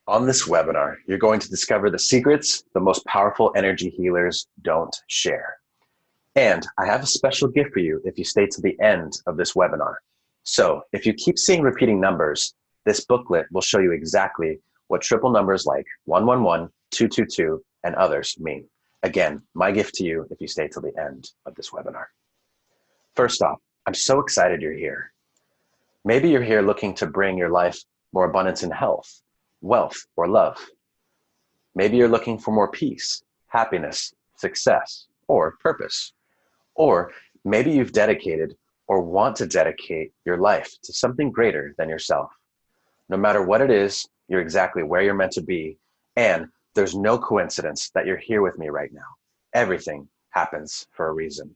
On this webinar, you're going to discover the secrets the most powerful energy healers don't share. And I have a special gift for you if you stay to the end of this webinar. So if you keep seeing repeating numbers, this booklet will show you exactly what triple numbers like 111, 222, and others mean. Again, my gift to you if you stay till the end of this webinar. First off, I'm so excited you're here. Maybe you're here looking to bring your life more abundance in health, wealth, or love. Maybe you're looking for more peace, happiness, success, or purpose. Or maybe you've dedicated or want to dedicate your life to something greater than yourself. No matter what it is, you're exactly where you're meant to be. And there's no coincidence that you're here with me right now. Everything happens for a reason.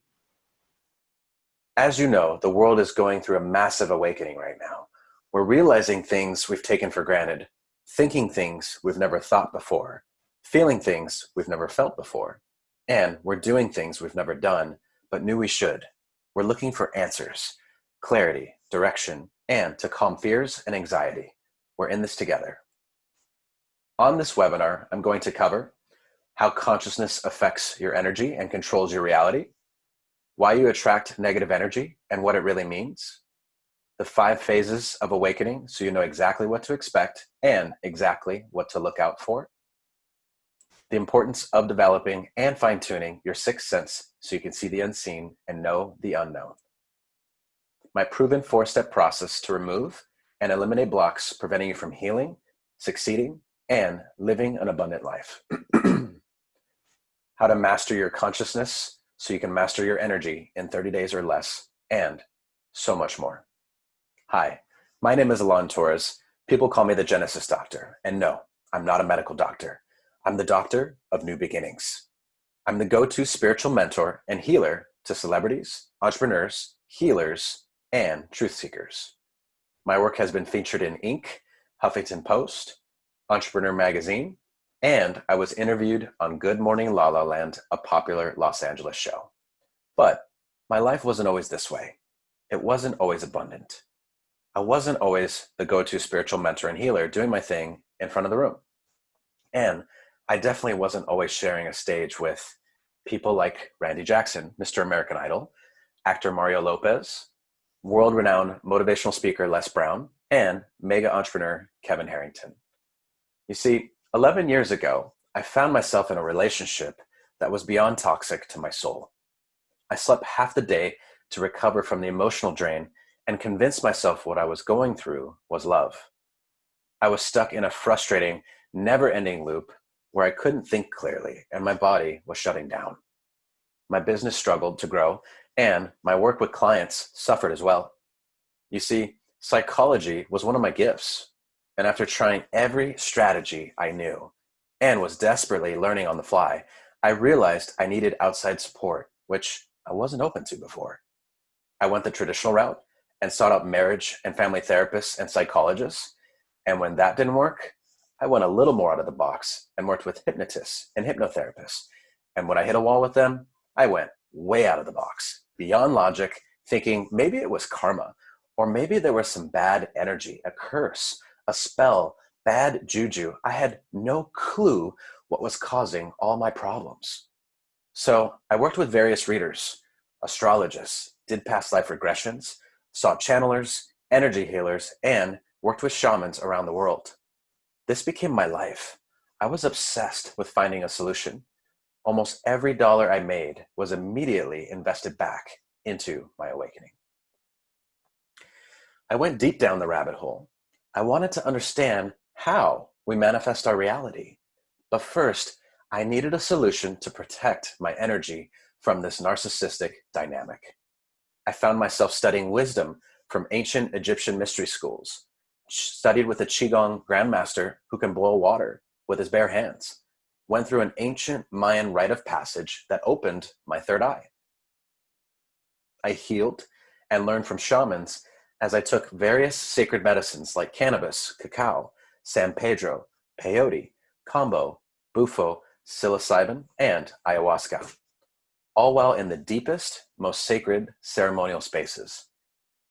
As you know, the world is going through a massive awakening right now. We're realizing things we've taken for granted, thinking things we've never thought before, feeling things we've never felt before, and we're doing things we've never done, but knew we should. We're looking for answers, clarity, direction, and to calm fears and anxiety. We're in this together. On this webinar, I'm going to cover how consciousness affects your energy and controls your reality, why you attract negative energy and what it really means, the 5 phases of awakening so you know exactly what to expect and exactly what to look out for, the importance of developing and fine-tuning your sixth sense so you can see the unseen and know the unknown, my proven 4-step process to remove and eliminate blocks preventing you from healing, succeeding, and living an abundant life, how to master your consciousness so you can master your energy in 30 days or less, and so much more. Hi, my name is Alon Torres. People call me the Genesis Doctor, and no, I'm not a medical doctor. I'm the doctor of new beginnings. I'm the go-to spiritual mentor and healer to celebrities, entrepreneurs, healers, and truth seekers. My work has been featured in Inc., Huffington Post, Entrepreneur Magazine, and I was interviewed on Good Morning La La Land, a popular Los Angeles show. But my life wasn't always this way. It wasn't always abundant. I wasn't always the go-to spiritual mentor and healer doing my thing in front of the room. And I definitely wasn't always sharing a stage with people like Randy Jackson, Mr. American Idol, actor Mario Lopez, world-renowned motivational speaker Les Brown, and mega entrepreneur Kevin Harrington. You see, 11 years ago, I found myself in a relationship that was beyond toxic to my soul. I slept half the day to recover from the emotional drain and convinced myself what I was going through was love. I was stuck in a frustrating, never-ending loop where I couldn't think clearly and my body was shutting down. My business struggled to grow and my work with clients suffered as well. You see, psychology was one of my gifts. And after trying every strategy I knew and was desperately learning on the fly, I realized I needed outside support, which I wasn't open to before. I went the traditional route and sought out marriage and family therapists and psychologists. And when that didn't work, I went a little more out of the box and worked with hypnotists and hypnotherapists. And when I hit a wall with them, I went way out of the box, beyond logic, thinking maybe it was karma, or maybe there was some bad energy, a curse, a spell, bad juju. I had no clue what was causing all my problems. So I worked with various readers, astrologists, did past life regressions, saw channelers, energy healers, and worked with shamans around the world. This became my life. I was obsessed with finding a solution. Almost every dollar I made was immediately invested back into my awakening. I went deep down the rabbit hole. I wanted to understand how we manifest our reality. But first, I needed a solution to protect my energy from this narcissistic dynamic. I found myself studying wisdom from ancient Egyptian mystery schools, studied with a Qigong grandmaster who can boil water with his bare hands, went through an ancient Mayan rite of passage that opened my third eye. I healed and learned from shamans as I took various sacred medicines like cannabis, cacao, San Pedro, peyote, kambo, bufo, psilocybin, and ayahuasca, all while in the deepest, most sacred ceremonial spaces.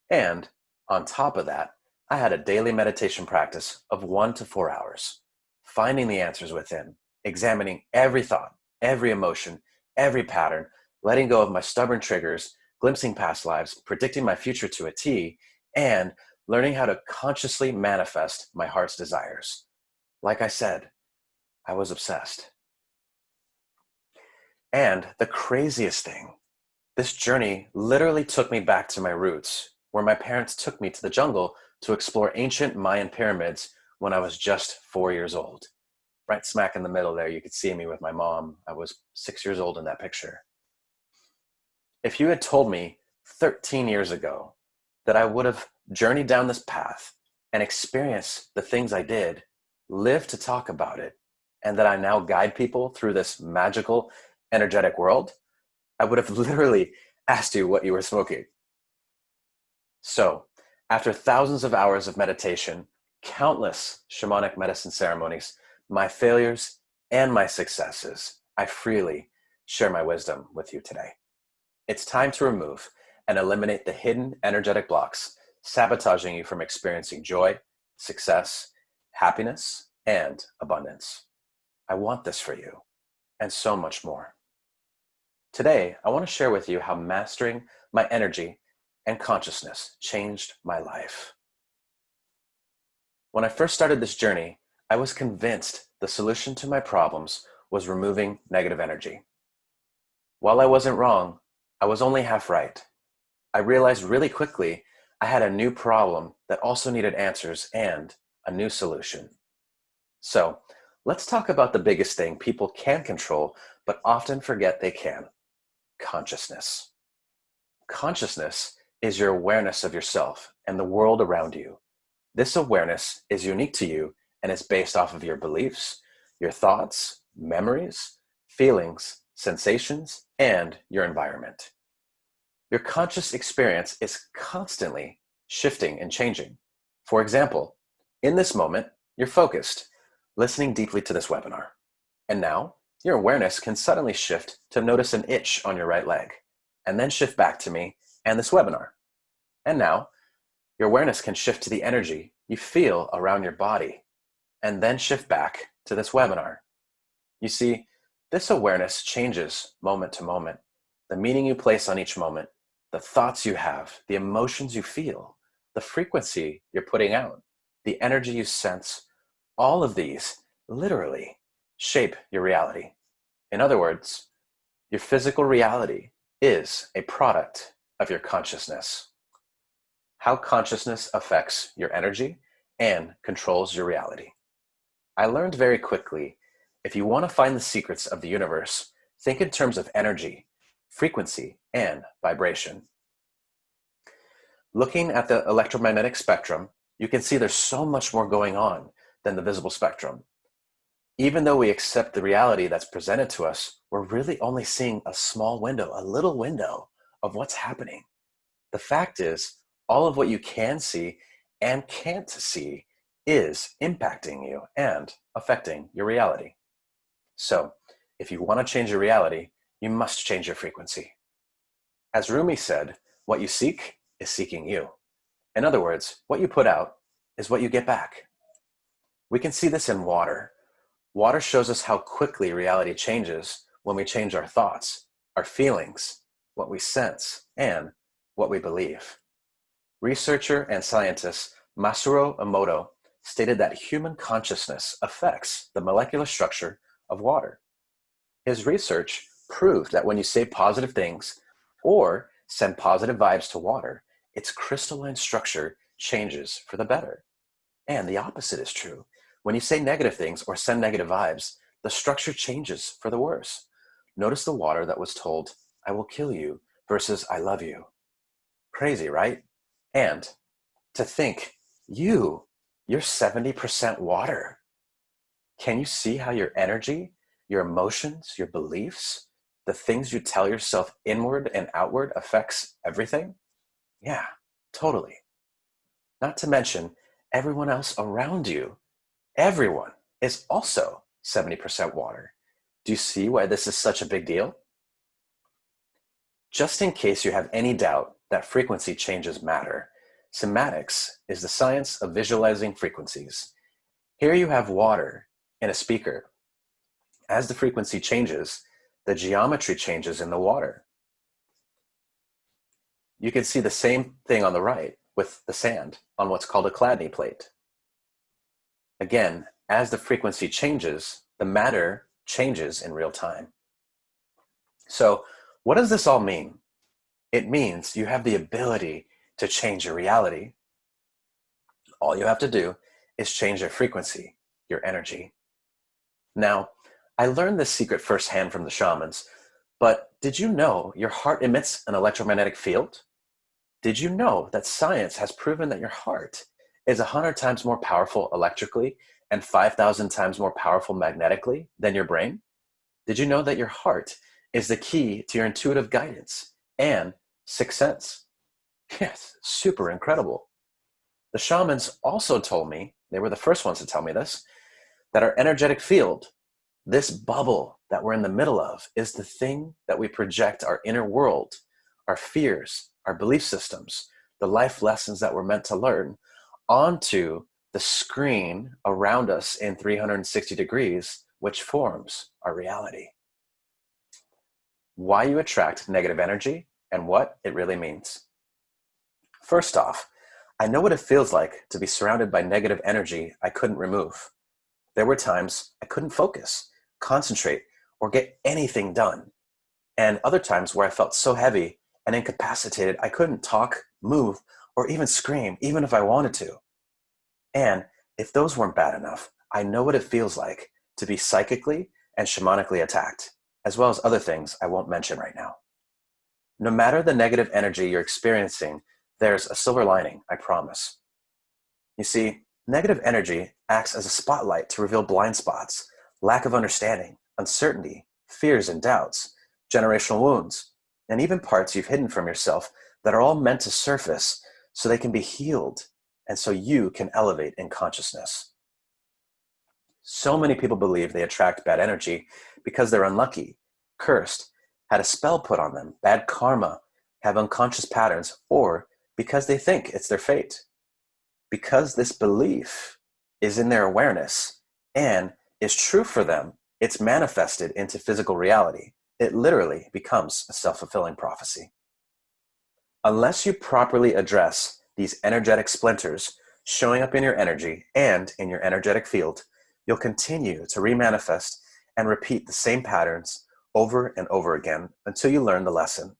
And on top of that, I had a daily meditation practice of 1 to 4 hours. finding the answers within, examining every thought, every emotion, every pattern, letting go of my stubborn triggers, glimpsing past lives, predicting my future to a T, and learning how to consciously manifest my heart's desires. Like I said, I was obsessed. And the craziest thing, this journey literally took me back to my roots, where my parents took me to the jungle to explore ancient Mayan pyramids when I was just 4 years old. Right smack in the middle there, you could see me with my mom. I was 6 years old in that picture. If you had told me 13 years ago that I would have journeyed down this path and experienced the things I did, lived to talk about it, and that I now guide people through this magical, energetic world, I would have literally asked you what you were smoking. So, after thousands of hours of meditation, countless shamanic medicine ceremonies, my failures and my successes, I freely share my wisdom with you today. It's time to remove and eliminate the hidden energetic blocks sabotaging you from experiencing joy, success, happiness, and abundance. I want this for you, and so much more. Today, I want to share with you how mastering my energy and consciousness changed my life. When I first started this journey, I was convinced the solution to my problems was removing negative energy. While I wasn't wrong, I was only half right. I realized really quickly I had a new problem that also needed answers and a new solution. So, let's talk about the biggest thing people can control but often forget they can: consciousness. Consciousness is your awareness of yourself and the world around you. This awareness is unique to you and is based off of your beliefs, your thoughts, memories, feelings, sensations, and your environment. Your conscious experience is constantly shifting and changing. For example, in this moment, you're focused, listening deeply to this webinar. And now, your awareness can suddenly shift to notice an itch on your right leg, and then shift back to me and this webinar. And now, your awareness can shift to the energy you feel around your body, and then shift back to this webinar. You see, this awareness changes moment to moment. The meaning you place on each moment, the thoughts you have, the emotions you feel, the frequency you're putting out, the energy you sense, all of these literally shape your reality. In other words, your physical reality is a product of your consciousness. How consciousness affects your energy and controls your reality. I learned very quickly, if you want to find the secrets of the universe, think in terms of energy, frequency, and vibration. Looking at the electromagnetic spectrum, you can see there's so much more going on than the visible spectrum. Even though we accept the reality that's presented to us, we're really only seeing a small window, a little window of what's happening. The fact is, all of what you can see and can't see is impacting you and affecting your reality. So, if you want to change your reality, you must change your frequency. As Rumi said, what you seek is seeking you. In other words, what you put out is what you get back. We can see this in water. Water shows us how quickly reality changes when we change our thoughts, our feelings, what we sense, and what we believe. Researcher and scientist Masaru Emoto stated that human consciousness affects the molecular structure of water. His research proved that when you say positive things or send positive vibes to water, its crystalline structure changes for the better. And the opposite is true. When you say negative things or send negative vibes, the structure changes for the worse. Notice the water that was told, "I will kill you," versus "I love you." Crazy, right? And to think, you're 70% water. Can you see how your energy, your emotions, your beliefs, the things you tell yourself inward and outward affects everything? Yeah, totally. Not to mention everyone else around you. Everyone is also 70% water. Do you see why this is such a big deal? Just in case you have any doubt that frequency changes matter, cymatics is the science of visualizing frequencies. Here you have water, in a speaker. As the frequency changes, the geometry changes in the water. You can see the same thing on the right with the sand on what's called a Chladni plate. Again, as the frequency changes, the matter changes in real time. So, what does this all mean? It means you have the ability to change your reality. All you have to do is change your frequency, your energy. Now, I learned this secret firsthand from the shamans, but did you know your heart emits an electromagnetic field? Did you know that science has proven that your heart is 100 times more powerful electrically and 5,000 times more powerful magnetically than your brain? Did you know that your heart is the key to your intuitive guidance and sixth sense? Yes, super incredible. The shamans also told me, they were the first ones to tell me this, that our energetic field, this bubble that we're in the middle of, is the thing that we project our inner world, our fears, our belief systems, the life lessons that we're meant to learn onto the screen around us in 360 degrees, which forms our reality. Why you attract negative energy and what it really means. First off, I know what it feels like to be surrounded by negative energy I couldn't remove. There were times I couldn't focus, concentrate, or get anything done. And other times where I felt so heavy and incapacitated I couldn't talk, move, or even scream, even if I wanted to. And if those weren't bad enough, I know what it feels like to be psychically and shamanically attacked, as well as other things I won't mention right now. No matter the negative energy you're experiencing, there's a silver lining, I promise. You see, negative energy acts as a spotlight to reveal blind spots, lack of understanding, uncertainty, fears and doubts, generational wounds, and even parts you've hidden from yourself that are all meant to surface so they can be healed and so you can elevate in consciousness. So many people believe they attract bad energy because they're unlucky, cursed, had a spell put on them, bad karma, have unconscious patterns, or because they think it's their fate. Because this belief is in their awareness and is true for them, it's manifested into physical reality. It literally becomes a self-fulfilling prophecy. Unless you properly address these energetic splinters showing up in your energy and in your energetic field, you'll continue to remanifest and repeat the same patterns over and over again until you learn the lesson.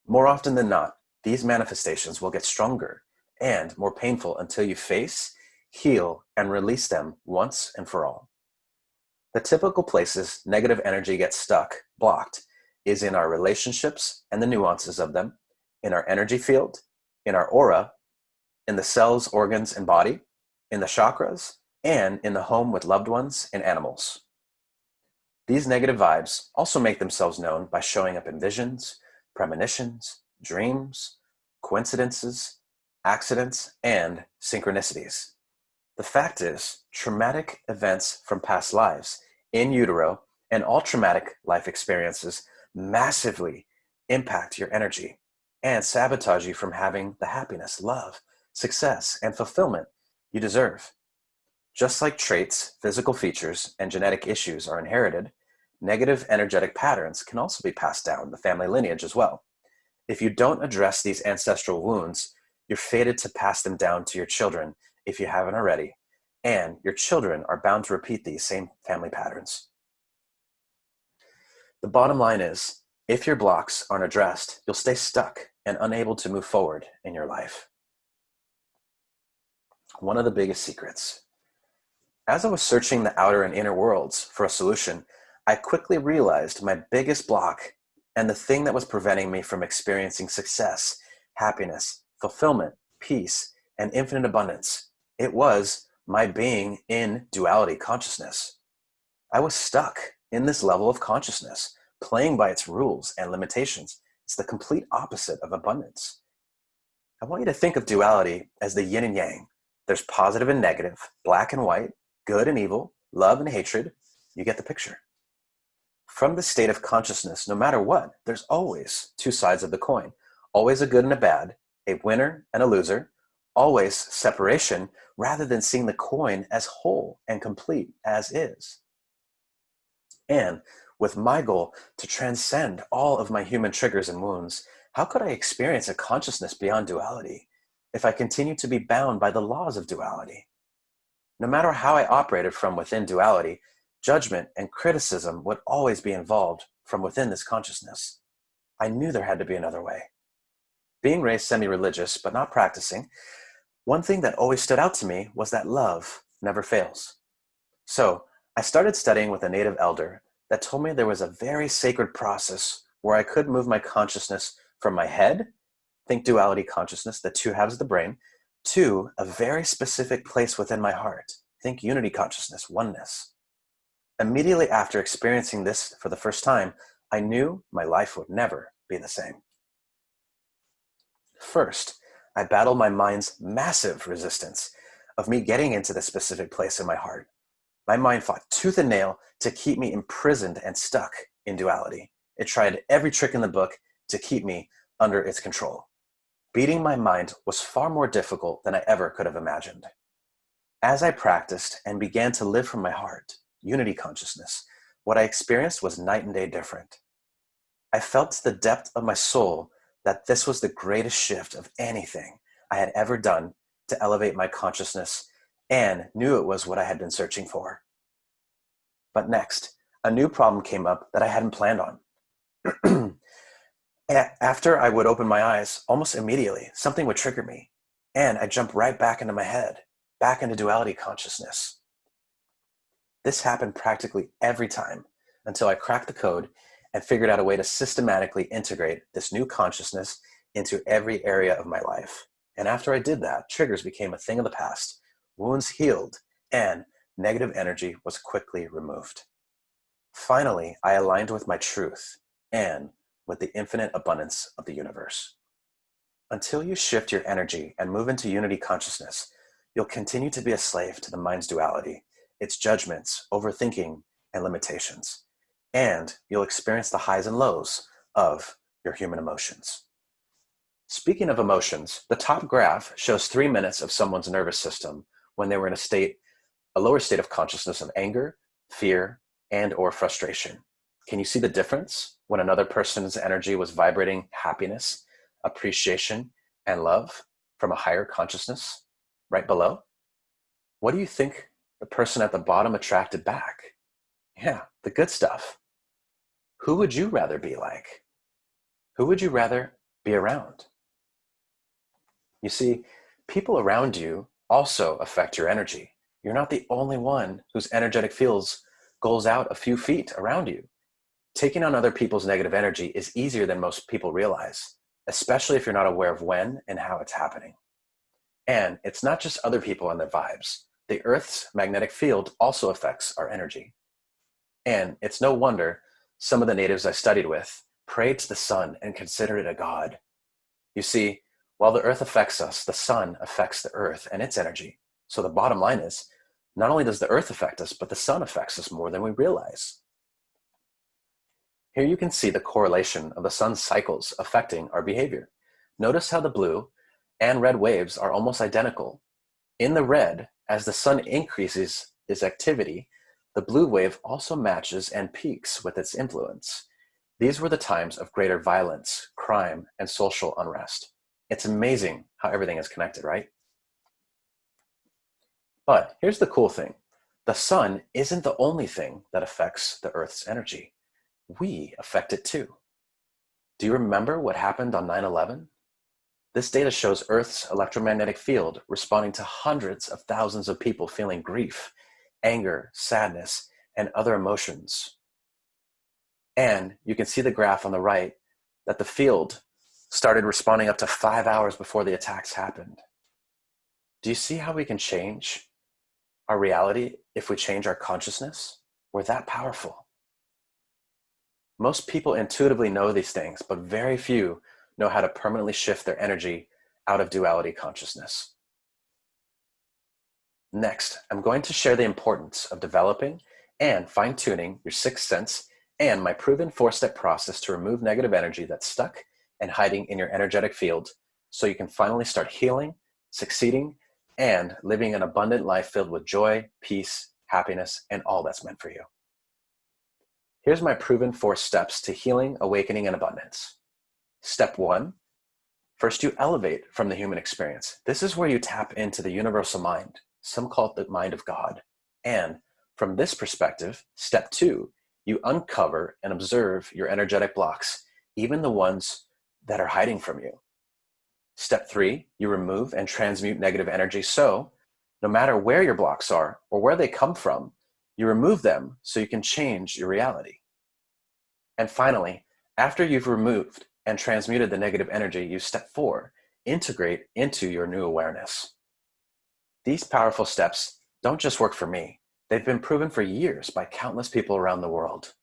More often than not, these manifestations will get stronger and more painful until you face, heal, and release them once and for all. The typical places negative energy gets stuck, blocked, is in our relationships and the nuances of them, in our energy field, in our aura, in the cells, organs, and body, in the chakras, and in the home with loved ones and animals. These negative vibes also make themselves known by showing up in visions, premonitions, dreams, coincidences, accidents, and synchronicities. The fact is, traumatic events from past lives, in utero, and all traumatic life experiences massively impact your energy and sabotage you from having the happiness, love, success, and fulfillment you deserve. Just like traits, physical features, and genetic issues are inherited, negative energetic patterns can also be passed down the family lineage as well. If you don't address these ancestral wounds, you're fated to pass them down to your children if you haven't already, and your children are bound to repeat these same family patterns. The bottom line is, if your blocks aren't addressed, you'll stay stuck and unable to move forward in your life. One of the biggest secrets. As I was searching the outer and inner worlds for a solution, I quickly realized my biggest block and the thing that was preventing me from experiencing success, happiness, fulfillment, peace, and infinite abundance. It was my being in duality consciousness. I was stuck in this level of consciousness, playing by its rules and limitations. It's the complete opposite of abundance. I want you to think of duality as the yin and yang. There's positive and negative, black and white, good and evil, love and hatred. You get the picture. From the state of consciousness, no matter what, there's always two sides of the coin. Always a good and a bad, a winner and a loser, always separation rather than seeing the coin as whole and complete as is. And with my goal to transcend all of my human triggers and wounds, how could I experience a consciousness beyond duality if I continue to be bound by the laws of duality? No matter how I operated from within duality, judgment and criticism would always be involved from within this consciousness. I knew there had to be another way. Being raised semi-religious but not practicing, one thing that always stood out to me was that love never fails. So I started studying with a native elder that told me there was a very sacred process where I could move my consciousness from my head, think duality consciousness, the two halves of the brain, to a very specific place within my heart, think unity consciousness, oneness. Immediately after experiencing this for the first time, I knew my life would never be the same. First, I battled my mind's massive resistance of me getting into this specific place in my heart. My mind fought tooth and nail to keep me imprisoned and stuck in duality. It tried every trick in the book to keep me under its control. Beating my mind was far more difficult than I ever could have imagined. As I practiced and began to live from my heart, unity consciousness, what I experienced was night and day different. I felt to the depth of my soul that this was the greatest shift of anything I had ever done to elevate my consciousness, and knew it was what I had been searching for. But next, a new problem came up that I hadn't planned on. After I would open my eyes, almost immediately, something would trigger me, and I'd jump right back into my head, back into duality consciousness. This happened practically every time until I cracked the code and figured out a way to systematically integrate this new consciousness into every area of my life. And after I did that, triggers became a thing of the past, wounds healed, and negative energy was quickly removed. Finally, I aligned with my truth and with the infinite abundance of the universe. Until you shift your energy and move into unity consciousness, you'll continue to be a slave to the mind's duality, its judgments, overthinking, and limitations. And you'll experience the highs and lows of your human emotions. Speaking of emotions, the top graph shows 3 minutes of someone's nervous system when they were in a lower state of consciousness of anger, fear, and or frustration. Can you see the difference when another person's energy was vibrating happiness, appreciation, and love from a higher consciousness right below? What do you think the person at the bottom attracted back? Yeah, the good stuff. Who would you rather be like? Who would you rather be around? You see, people around you also affect your energy. You're not the only one whose energetic fields goes out a few feet around you. Taking on other people's negative energy is easier than most people realize, especially if you're not aware of when and how it's happening. And it's not just other people and their vibes. The Earth's magnetic field also affects our energy. And it's no wonder some of the natives I studied with prayed to the sun and considered it a god. You see, while the Earth affects us, the sun affects the Earth and its energy. So the bottom line is, not only does the Earth affect us, but the sun affects us more than we realize. Here you can see the correlation of the sun's cycles affecting our behavior. Notice how the blue and red waves are almost identical. In the red, as the sun increases its activity, the blue wave also matches and peaks with its influence. These were the times of greater violence, crime, and social unrest. It's amazing how everything is connected, right? But here's the cool thing. The sun isn't the only thing that affects the Earth's energy. We affect it too. Do you remember what happened on 9/11? This data shows Earth's electromagnetic field responding to hundreds of thousands of people feeling grief, anger, sadness, and other emotions. And you can see the graph on the right that the field started responding up to 5 hours before the attacks happened. Do you see how we can change our reality if we change our consciousness? We're that powerful. Most people intuitively know these things, but very few know how to permanently shift their energy out of duality consciousness. Next, I'm going to share the importance of developing and fine-tuning your sixth sense and my proven 4-step process to remove negative energy that's stuck and hiding in your energetic field so you can finally start healing, succeeding, and living an abundant life filled with joy, peace, happiness, and all that's meant for you. Here's my proven 4 steps to healing, awakening, and abundance. Step 1, first you elevate from the human experience. This is where you tap into the universal mind. Some call it the mind of God. And from this perspective, step 2, you uncover and observe your energetic blocks, even the ones that are hiding from you. Step 3, you remove and transmute negative energy. So no matter where your blocks are or where they come from, you remove them so you can change your reality. And finally, after you've removed and transmuted the negative energy, you step 4, integrate into your new awareness. These powerful steps don't just work for me. They've been proven for years by countless people around the world.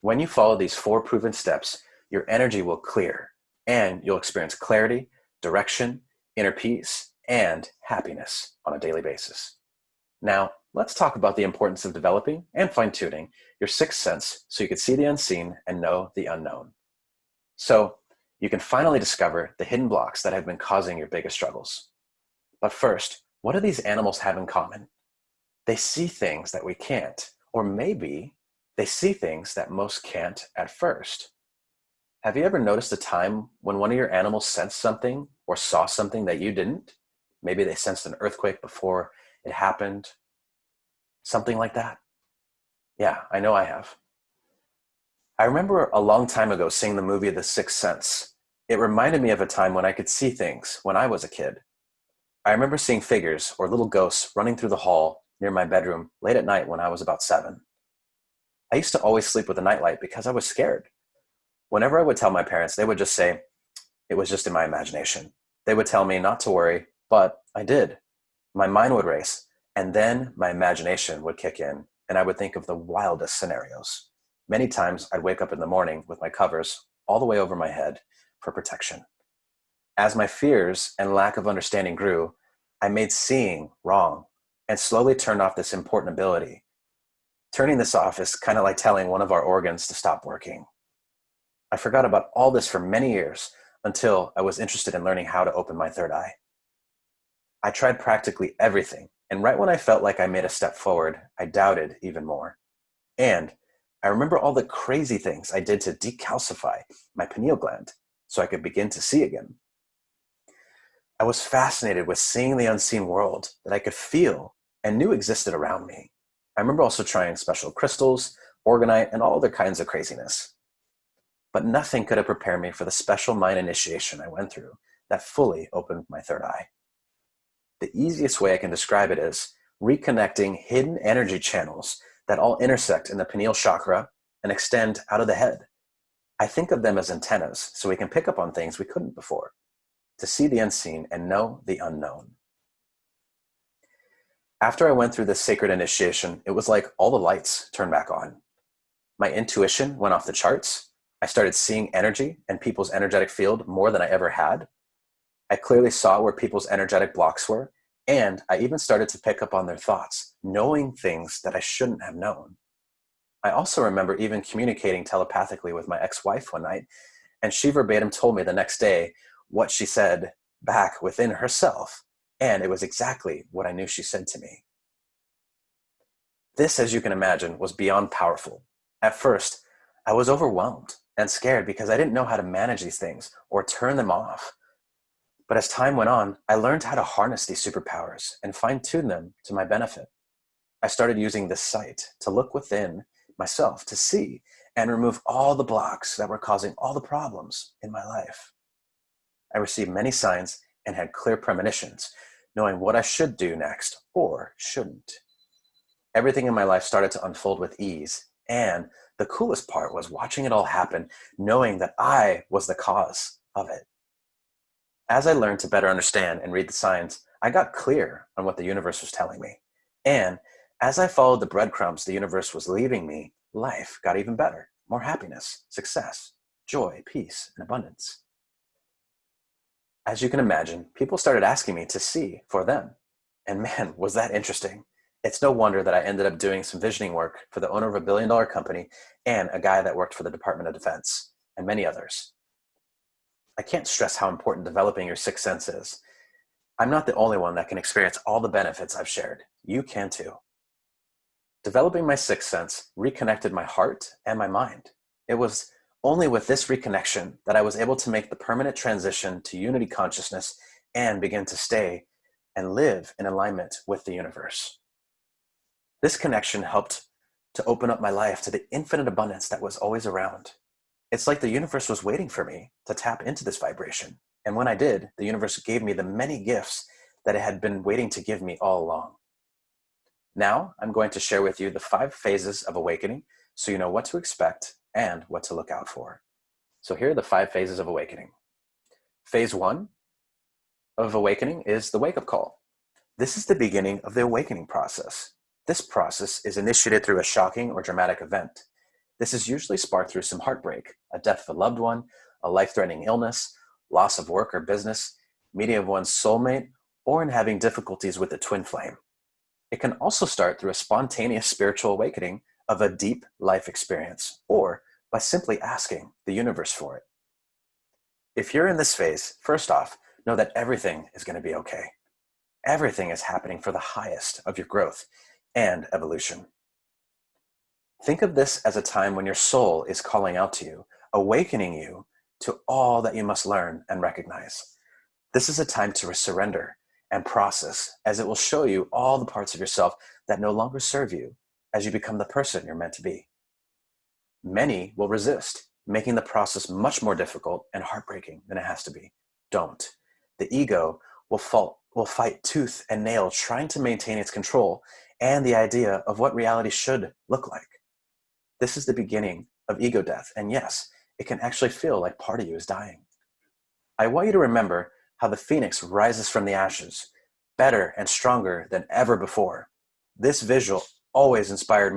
When you follow these 4 proven steps, your energy will clear and you'll experience clarity, direction, inner peace, and happiness on a daily basis. Now, let's talk about the importance of developing and fine-tuning your 6th sense so you can see the unseen and know the unknown. So you can finally discover the hidden blocks that have been causing your biggest struggles. But first, what do these animals have in common? They see things that we can't, or maybe they see things that most can't at first. Have you ever noticed a time when one of your animals sensed something or saw something that you didn't? Maybe they sensed an earthquake before it happened. Something like that. Yeah, I know I have. I remember a long time ago seeing the movie The Sixth Sense. It reminded me of a time when I could see things when I was a kid. I remember seeing figures or little ghosts running through the hall near my bedroom late at night when I was about 7. I used to always sleep with a nightlight because I was scared. Whenever I would tell my parents, they would just say, it was just in my imagination. They would tell me not to worry, but I did. My mind would race, and then my imagination would kick in, and I would think of the wildest scenarios. Many times I'd wake up in the morning with my covers all the way over my head for protection. As my fears and lack of understanding grew, I made seeing wrong and slowly turned off this important ability. Turning this off is kind of like telling one of our organs to stop working. I forgot about all this for many years until I was interested in learning how to open my third eye. I tried practically everything, and right when I felt like I made a step forward, I doubted even more. And I remember all the crazy things I did to decalcify my pineal gland so I could begin to see again. I was fascinated with seeing the unseen world that I could feel and knew existed around me. I remember also trying special crystals, orgonite, and all other kinds of craziness. But nothing could have prepared me for the special mind initiation I went through that fully opened my third eye. The easiest way I can describe it is reconnecting hidden energy channels that all intersect in the pineal chakra and extend out of the head. I think of them as antennas so we can pick up on things we couldn't before, to see the unseen and know the unknown. After I went through this sacred initiation, it was like all the lights turned back on. My intuition went off the charts. I started seeing energy and people's energetic field more than I ever had. I clearly saw where people's energetic blocks were, and I even started to pick up on their thoughts, knowing things that I shouldn't have known. I also remember even communicating telepathically with my ex-wife one night, and she verbatim told me the next day what she said back within herself, and it was exactly what I knew she said to me. This, as you can imagine, was beyond powerful. At first, I was overwhelmed and scared because I didn't know how to manage these things or turn them off. But as time went on, I learned how to harness these superpowers and fine-tune them to my benefit. I started using this sight to look within myself to see and remove all the blocks that were causing all the problems in my life. I received many signs and had clear premonitions, knowing what I should do next or shouldn't. Everything in my life started to unfold with ease, and the coolest part was watching it all happen, knowing that I was the cause of it. As I learned to better understand and read the signs, I got clear on what the universe was telling me. And as I followed the breadcrumbs the universe was leaving me, life got even better. More happiness, success, joy, peace, and abundance. As you can imagine, people started asking me to see for them. And man, was that interesting. It's no wonder that I ended up doing some visioning work for the owner of a billion-dollar company and a guy that worked for the Department of Defense, and many others. I can't stress how important developing your sixth sense is. I'm not the only one that can experience all the benefits I've shared. You can too. Developing my sixth sense reconnected my heart and my mind. It was only with this reconnection that I was able to make the permanent transition to unity consciousness and begin to stay and live in alignment with the universe. This connection helped to open up my life to the infinite abundance that was always around. It's like the universe was waiting for me to tap into this vibration. And when I did, the universe gave me the many gifts that it had been waiting to give me all along. Now, I'm going to share with you the 5 phases of awakening so you know what to expect and what to look out for. So here are the 5 phases of awakening. Phase 1 of awakening is the wake-up call. This is the beginning of the awakening process. This process is initiated through a shocking or dramatic event. This is usually sparked through some heartbreak, a death of a loved one, a life-threatening illness, loss of work or business, meeting of one's soulmate, or in having difficulties with the twin flame. It can also start through a spontaneous spiritual awakening of a deep life experience, or by simply asking the universe for it. If you're in this phase, first off, know that everything is going to be okay. Everything is happening for the highest of your growth and evolution. Think of this as a time when your soul is calling out to you, awakening you to all that you must learn and recognize. This is a time to surrender and process, as it will show you all the parts of yourself that no longer serve you as you become the person you're meant to be. Many will resist, making the process much more difficult and heartbreaking than it has to be. Don't. The ego will fight tooth and nail trying to maintain its control and the idea of what reality should look like. This is the beginning of ego death, and yes, it can actually feel like part of you is dying. I want you to remember how the phoenix rises from the ashes, better and stronger than ever before. This visual always inspired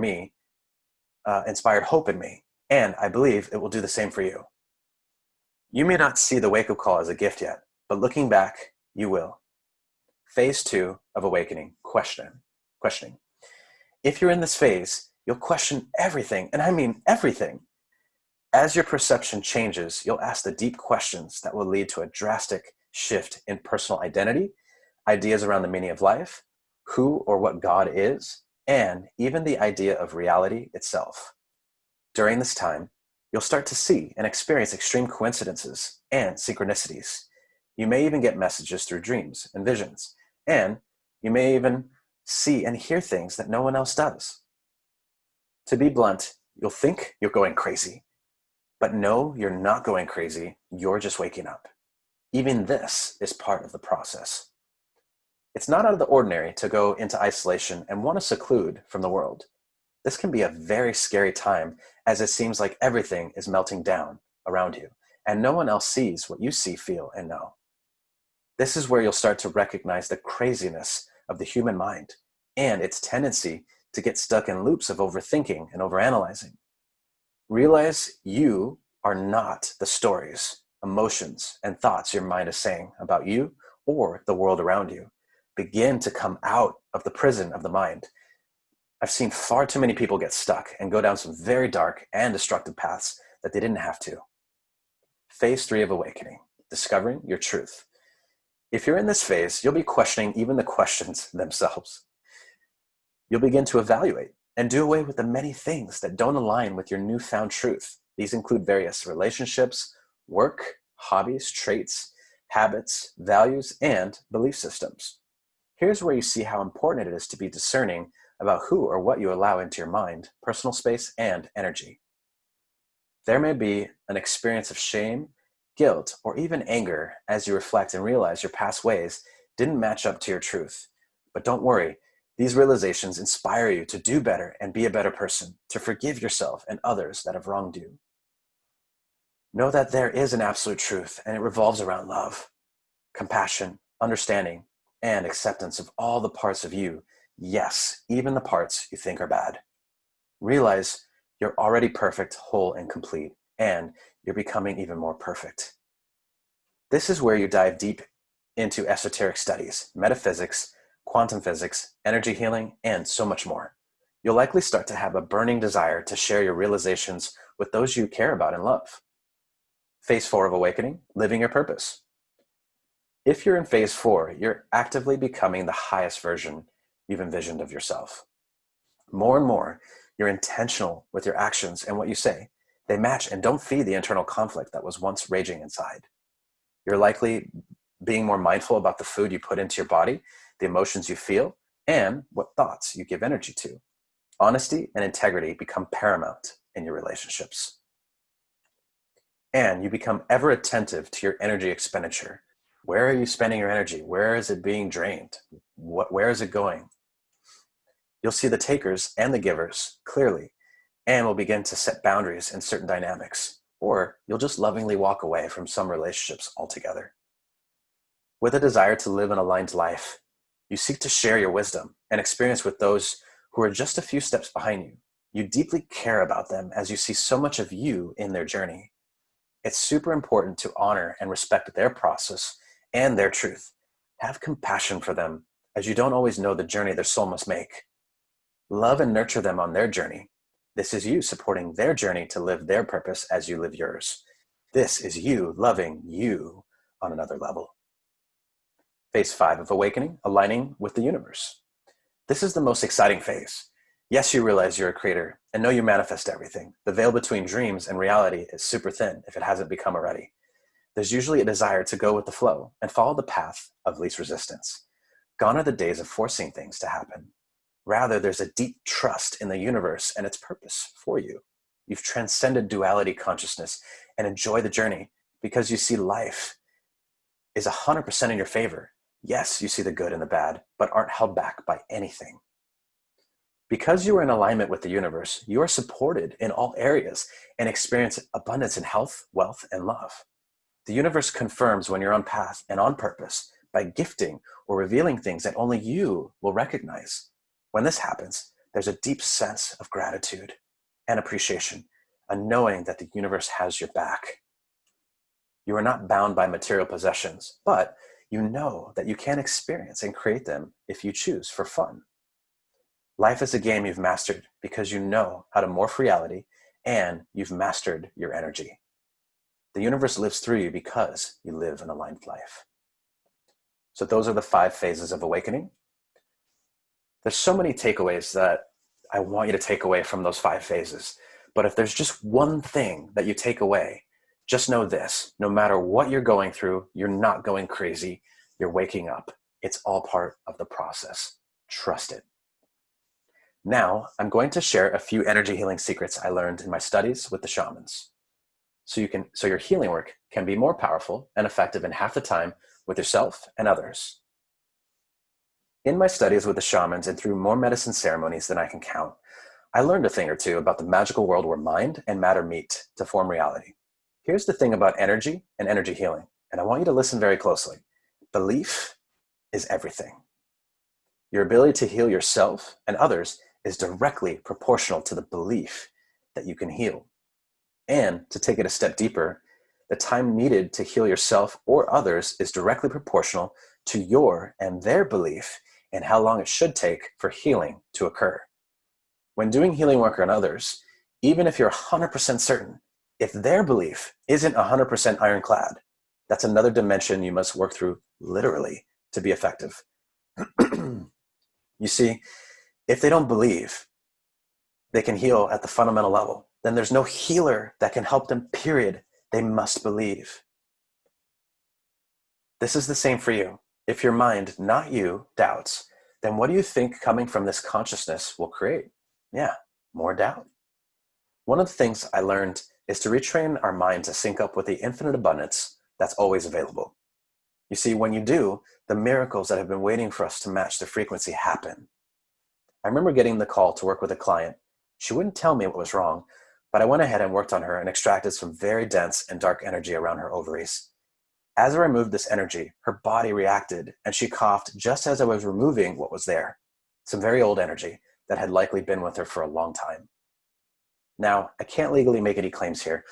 hope in me, and I believe it will do the same for you. You may not see the wake-up call as a gift yet, but looking back, you will. Phase 2 of awakening, questioning. If you're in this phase, you'll question everything, and I mean everything. As your perception changes, you'll ask the deep questions that will lead to a drastic shift in personal identity, ideas around the meaning of life, who or what God is, and even the idea of reality itself. During this time, you'll start to see and experience extreme coincidences and synchronicities. You may even get messages through dreams and visions, and you may even see and hear things that no one else does. To be blunt, you'll think you're going crazy, but no, you're not going crazy, you're just waking up. Even this is part of the process. It's not out of the ordinary to go into isolation and want to seclude from the world. This can be a very scary time, as it seems like everything is melting down around you, and no one else sees what you see, feel, and know. This is where you'll start to recognize the craziness of the human mind and its tendency to get stuck in loops of overthinking and overanalyzing. Realize you are not the stories, emotions, and thoughts your mind is saying about you or the world around you. Begin to come out of the prison of the mind. I've seen far too many people get stuck and go down some very dark and destructive paths that they didn't have to. Phase 3 of awakening, discovering your truth. If you're in this phase, you'll be questioning even the questions themselves. You'll begin to evaluate and do away with the many things that don't align with your newfound truth. These include various relationships, work, hobbies, traits, habits, values, and belief systems. Here's where you see how important it is to be discerning about who or what you allow into your mind, personal space, and energy. There may be an experience of shame, guilt, or even anger as you reflect and realize your past ways didn't match up to your truth. But don't worry, these realizations inspire you to do better and be a better person, to forgive yourself and others that have wronged you. Know that there is an absolute truth, and it revolves around love, compassion, understanding, and acceptance of all the parts of you, yes, even the parts you think are bad. Realize you're already perfect, whole, and complete, and you're becoming even more perfect. This is where you dive deep into esoteric studies, metaphysics, quantum physics, energy healing, and so much more. You'll likely start to have a burning desire to share your realizations with those you care about and love. Phase 4 of awakening, living your purpose. If you're in phase 4, you're actively becoming the highest version you've envisioned of yourself. More and more, you're intentional with your actions and what you say. They match and don't feed the internal conflict that was once raging inside. You're likely being more mindful about the food you put into your body, the emotions you feel, and what thoughts you give energy to. Honesty and integrity become paramount in your relationships. And you become ever attentive to your energy expenditure. Where are you spending your energy? Where is it being drained? Where is it going? You'll see the takers and the givers clearly, and will begin to set boundaries in certain dynamics, or you'll just lovingly walk away from some relationships altogether. With a desire to live an aligned life, you seek to share your wisdom and experience with those who are just a few steps behind you. You deeply care about them as you see so much of you in their journey. It's super important to honor and respect their process and their truth. Have compassion for them, as you don't always know the journey their soul must make. Love and nurture them on their journey. This is you supporting their journey to live their purpose as you live yours. This is you loving you on another level. Phase 5 of awakening, aligning with the universe. This is the most exciting phase. Yes, you realize you're a creator and know you manifest everything. The veil between dreams and reality is super thin if it hasn't become already. There's usually a desire to go with the flow and follow the path of least resistance. Gone are the days of forcing things to happen. Rather, there's a deep trust in the universe and its purpose for you. You've transcended duality consciousness and enjoy the journey because you see life is 100% in your favor. Yes, you see the good and the bad, but aren't held back by anything. Because you are in alignment with the universe, you are supported in all areas and experience abundance in health, wealth, and love. The universe confirms when you're on path and on purpose by gifting or revealing things that only you will recognize. When this happens, there's a deep sense of gratitude and appreciation, a knowing that the universe has your back. You are not bound by material possessions, but you know that you can experience and create them if you choose for fun. Life is a game you've mastered because you know how to morph reality and you've mastered your energy. The universe lives through you because you live an aligned life. So those are the 5 phases of awakening. There's so many takeaways that I want you to take away from those 5 phases. But if there's just one thing that you take away, just know this: no matter what you're going through, you're not going crazy. You're waking up. It's all part of the process. Trust it. Now, I'm going to share a few energy healing secrets I learned in my studies with the shamans. So your healing work can be more powerful and effective in half the time with yourself and others. In my studies with the shamans and through more medicine ceremonies than I can count, I learned a thing or two about the magical world where mind and matter meet to form reality. Here's the thing about energy and energy healing, and I want you to listen very closely. Belief is everything. Your ability to heal yourself and others is directly proportional to the belief that you can heal. And to take it a step deeper, the time needed to heal yourself or others is directly proportional to your and their belief in how long it should take for healing to occur. When doing healing work on others, even if you're 100% certain, if their belief isn't 100% ironclad, that's another dimension you must work through literally to be effective. You see, if they don't believe they can heal at the fundamental level, then there's no healer that can help them, period. They must believe. This is the same for you. If your mind, not you, doubts, then what do you think coming from this consciousness will create? Yeah, more doubt. One of the things I learned is to retrain our mind to sync up with the infinite abundance that's always available. You see, when you do, the miracles that have been waiting for us to match the frequency happen. I remember getting the call to work with a client. She wouldn't tell me what was wrong, but I went ahead and worked on her and extracted some very dense and dark energy around her ovaries. As I removed this energy, her body reacted and she coughed just as I was removing what was there. Some very old energy that had likely been with her for a long time. Now, I can't legally make any claims here,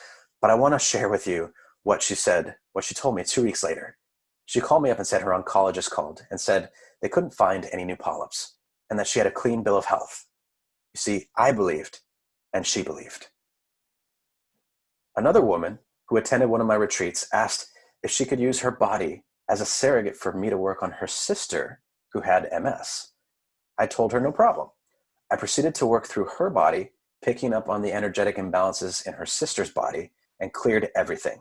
but I want to share with you what she told me 2 weeks later. She called me up and said her oncologist called and said they couldn't find any new polyps and that she had a clean bill of health. You see, I believed and she believed. Another woman who attended one of my retreats asked if she could use her body as a surrogate for me to work on her sister who had MS. I told her no problem. I proceeded to work through her body, picking up on the energetic imbalances in her sister's body, and cleared everything.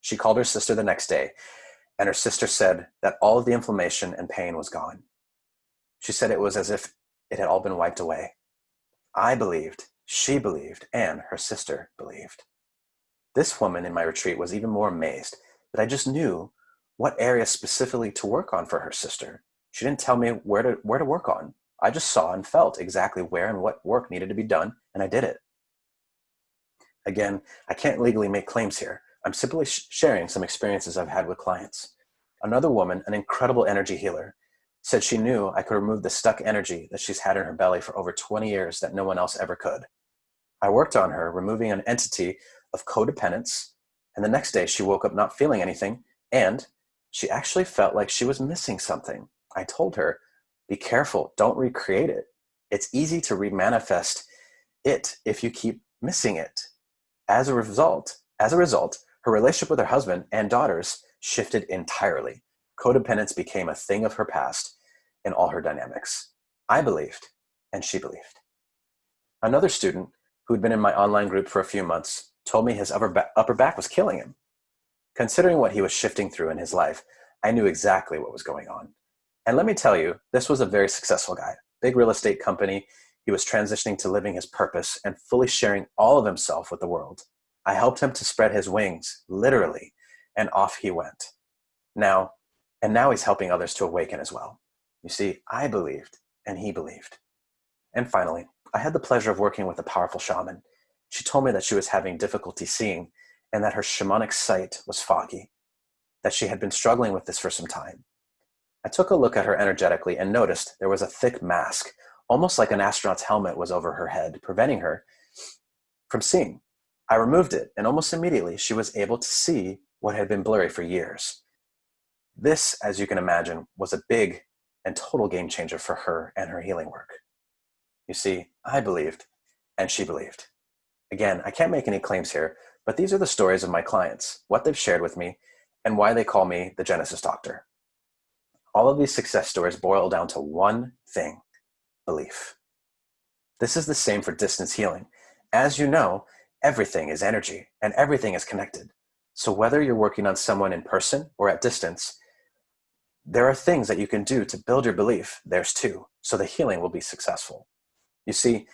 She called her sister the next day, and her sister said that all of the inflammation and pain was gone. She said it was as if it had all been wiped away. I believed, she believed, and her sister believed. This woman in my retreat was even more amazed that I just knew what area specifically to work on for her sister. She didn't tell me where to work on. I just saw and felt exactly where and what work needed to be done, and I did it. Again, I can't legally make claims here. I'm simply sharing some experiences I've had with clients. Another woman, an incredible energy healer, said she knew I could remove the stuck energy that she's had in her belly for over 20 years that no one else ever could. I worked on her, removing an entity of codependence, and the next day she woke up not feeling anything, and she actually felt like she was missing something. I told her, be careful, don't recreate it. It's easy to remanifest it if you keep missing it. As a result, her relationship with her husband and daughters shifted entirely. Codependence became a thing of her past in all her dynamics. I believed, and she believed. Another student who'd been in my online group for a few months told me his upper back was killing him. Considering what he was shifting through in his life, I knew exactly what was going on. And let me tell you, this was a very successful guy. Big real estate company. He was transitioning to living his purpose and fully sharing all of himself with the world. I helped him to spread his wings, literally, and off he went. Now he's helping others to awaken as well. You see, I believed, and he believed. And finally, I had the pleasure of working with a powerful shaman. She told me that she was having difficulty seeing and that her shamanic sight was foggy, that she had been struggling with this for some time. I took a look at her energetically and noticed there was a thick mask, almost like an astronaut's helmet was over her head, preventing her from seeing. I removed it, and almost immediately she was able to see what had been blurry for years. This, as you can imagine, was a big and total game changer for her and her healing work. You see, I believed, and she believed. Again, I can't make any claims here, but these are the stories of my clients, what they've shared with me, and why they call me the Genesis Doctor. All of these success stories boil down to one thing: belief. This is the same for distance healing. As you know, everything is energy and everything is connected. So whether you're working on someone in person or at distance, there are things that you can do to build your belief. There's too, so the healing will be successful. You see,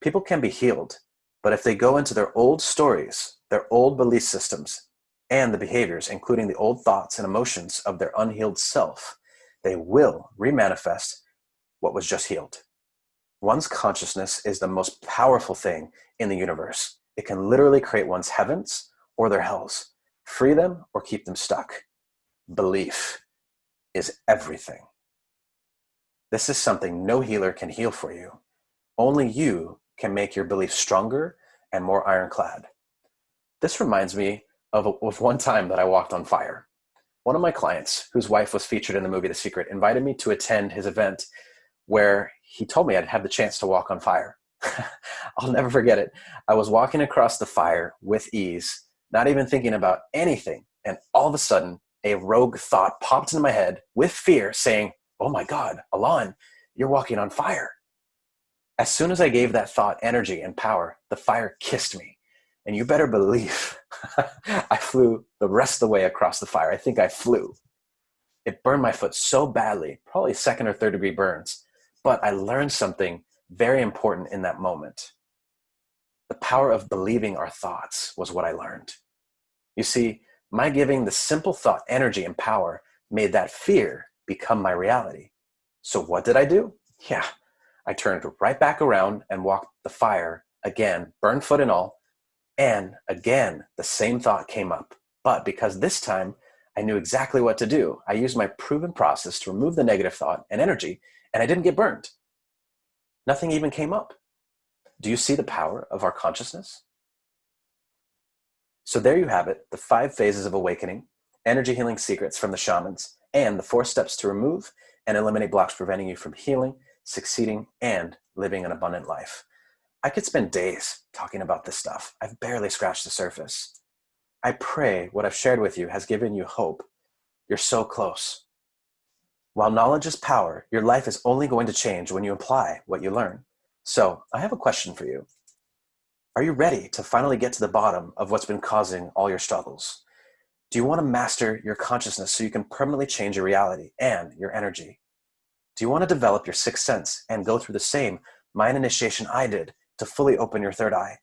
people can be healed, but if they go into their old stories, their old belief systems, and the behaviors, including the old thoughts and emotions of their unhealed self, they will remanifest what was just healed. One's consciousness is the most powerful thing in the universe. It can literally create one's heavens or their hells, free them or keep them stuck. Belief is everything. This is something no healer can heal for you. Only you can make your belief stronger and more ironclad. This reminds me of one time that I walked on fire. One of my clients, whose wife was featured in the movie The Secret, invited me to attend his event where he told me I'd have the chance to walk on fire. I'll never forget it. I was walking across the fire with ease, not even thinking about anything, and all of a sudden, a rogue thought popped into my head with fear, saying, "Oh my God, Alon, you're walking on fire." As soon as I gave that thought energy and power, the fire kissed me. And you better believe I flew the rest of the way across the fire. I think I flew. It burned my foot so badly, probably second or third degree burns. But I learned something very important in that moment. The power of believing our thoughts was what I learned. You see, my giving the simple thought energy and power made that fear become my reality. So what did I do? Yeah, I turned right back around and walked the fire again, burned foot and all. And again, the same thought came up. But because this time I knew exactly what to do, I used my proven process to remove the negative thought and energy, and I didn't get burned. Nothing even came up. Do you see the power of our consciousness? So there you have it, the 5 phases of awakening, energy healing secrets from the shamans, and the 4 steps to remove and eliminate blocks preventing you from healing, succeeding, and living an abundant life. I could spend days talking about this stuff. I've barely scratched the surface. I pray what I've shared with you has given you hope. You're so close. While knowledge is power, your life is only going to change when you apply what you learn. So, I have a question for you. Are you ready to finally get to the bottom of what's been causing all your struggles? Do you want to master your consciousness so you can permanently change your reality and your energy? Do you want to develop your sixth sense and go through the same mind initiation I did to fully open your third eye?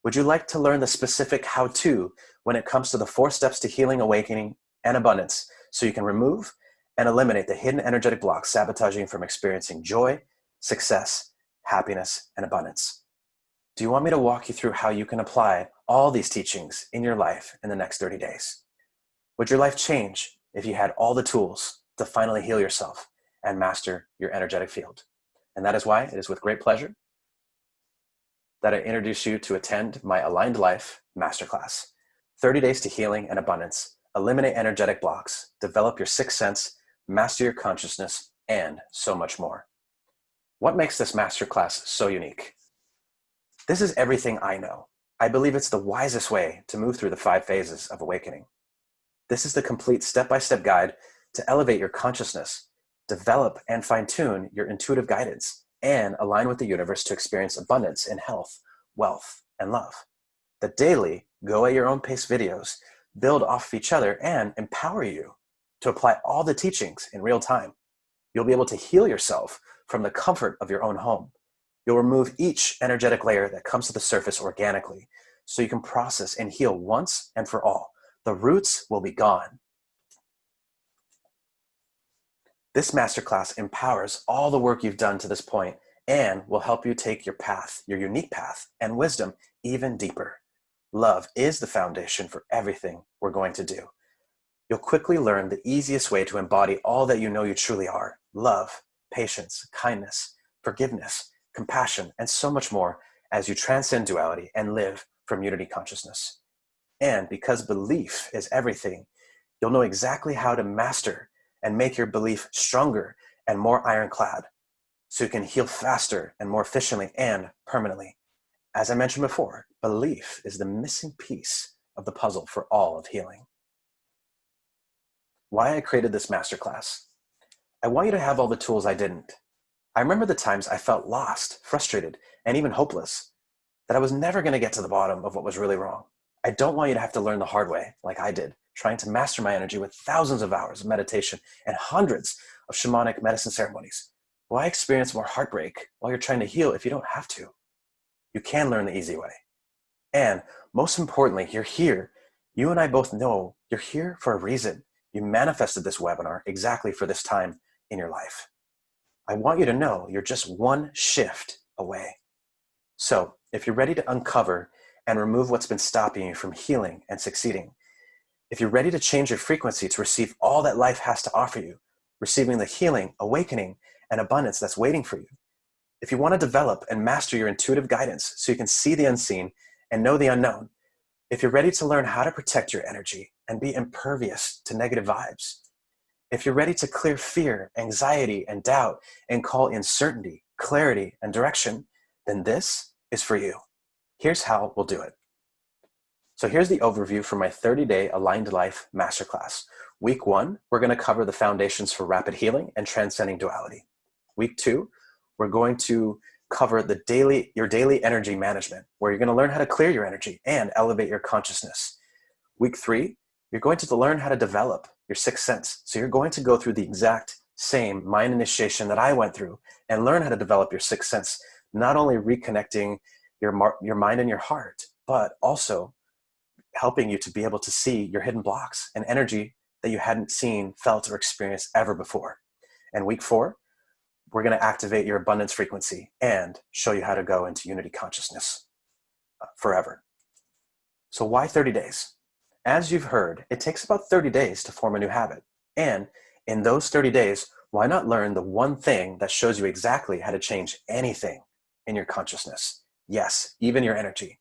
Would you like to learn the specific how-to when it comes to the 4 steps to healing, awakening, and abundance so you can remove and eliminate the hidden energetic blocks sabotaging you from experiencing joy, success, happiness, and abundance? Do you want me to walk you through how you can apply all these teachings in your life in the next 30 days? Would your life change if you had all the tools to finally heal yourself and master your energetic field? And that is why it is with great pleasure that I introduce you to attend my Aligned Life Masterclass. 30 Days to Healing and Abundance. Eliminate energetic blocks, develop your sixth sense, master your consciousness, and so much more. What makes this masterclass so unique? This is everything I know. I believe it's the wisest way to move through the 5 phases of awakening. This is the complete step-by-step guide to elevate your consciousness, develop and fine-tune your intuitive guidance, and align with the universe to experience abundance in health, wealth, and love. The daily, go at your own pace videos build off of each other and empower you to apply all the teachings in real time. You'll be able to heal yourself from the comfort of your own home. You'll remove each energetic layer that comes to the surface organically so you can process and heal once and for all. The roots will be gone. This masterclass empowers all the work you've done to this point and will help you take your path, your unique path, and wisdom even deeper. Love is the foundation for everything we're going to do. You'll quickly learn the easiest way to embody all that you know you truly are: love, patience, kindness, forgiveness, compassion, and so much more as you transcend duality and live from unity consciousness. And because belief is everything, you'll know exactly how to master and make your belief stronger and more ironclad so you can heal faster and more efficiently and permanently. As I mentioned before, belief is the missing piece of the puzzle for all of healing. Why I created this masterclass. I want you to have all the tools I didn't. I remember the times I felt lost, frustrated, and even hopeless, that I was never going to get to the bottom of what was really wrong. I don't want you to have to learn the hard way, like I did, trying to master my energy with thousands of hours of meditation and hundreds of shamanic medicine ceremonies. Why experience more heartbreak while you're trying to heal if you don't have to? You can learn the easy way. And most importantly, you're here. You and I both know you're here for a reason. You manifested this webinar exactly for this time in your life. I want you to know you're just one shift away. So if you're ready to uncover and remove what's been stopping you from healing and succeeding, if you're ready to change your frequency to receive all that life has to offer you, receiving the healing, awakening, and abundance that's waiting for you, if you want to develop and master your intuitive guidance so you can see the unseen and know the unknown, if you're ready to learn how to protect your energy and be impervious to negative vibes, if you're ready to clear fear, anxiety, and doubt and call in certainty, clarity, and direction, then this is for you. Here's how we'll do it. So here's the overview for my 30-day Aligned Life Masterclass. Week 1, we're going to cover the foundations for rapid healing and transcending duality. Week 2, we're going to cover your daily energy management, where you're going to learn how to clear your energy and elevate your consciousness. Week 3, you're going to learn how to develop your sixth sense. So you're going to go through the exact same mind initiation that I went through and learn how to develop your sixth sense, not only reconnecting your mind and your heart, but also helping you to be able to see your hidden blocks and energy that you hadn't seen, felt, or experienced ever before. And week 4, we're going to activate your abundance frequency and show you how to go into unity consciousness forever. So why 30 days? As you've heard, it takes about 30 days to form a new habit. And in those 30 days, why not learn the one thing that shows you exactly how to change anything in your consciousness? Yes, even your energy.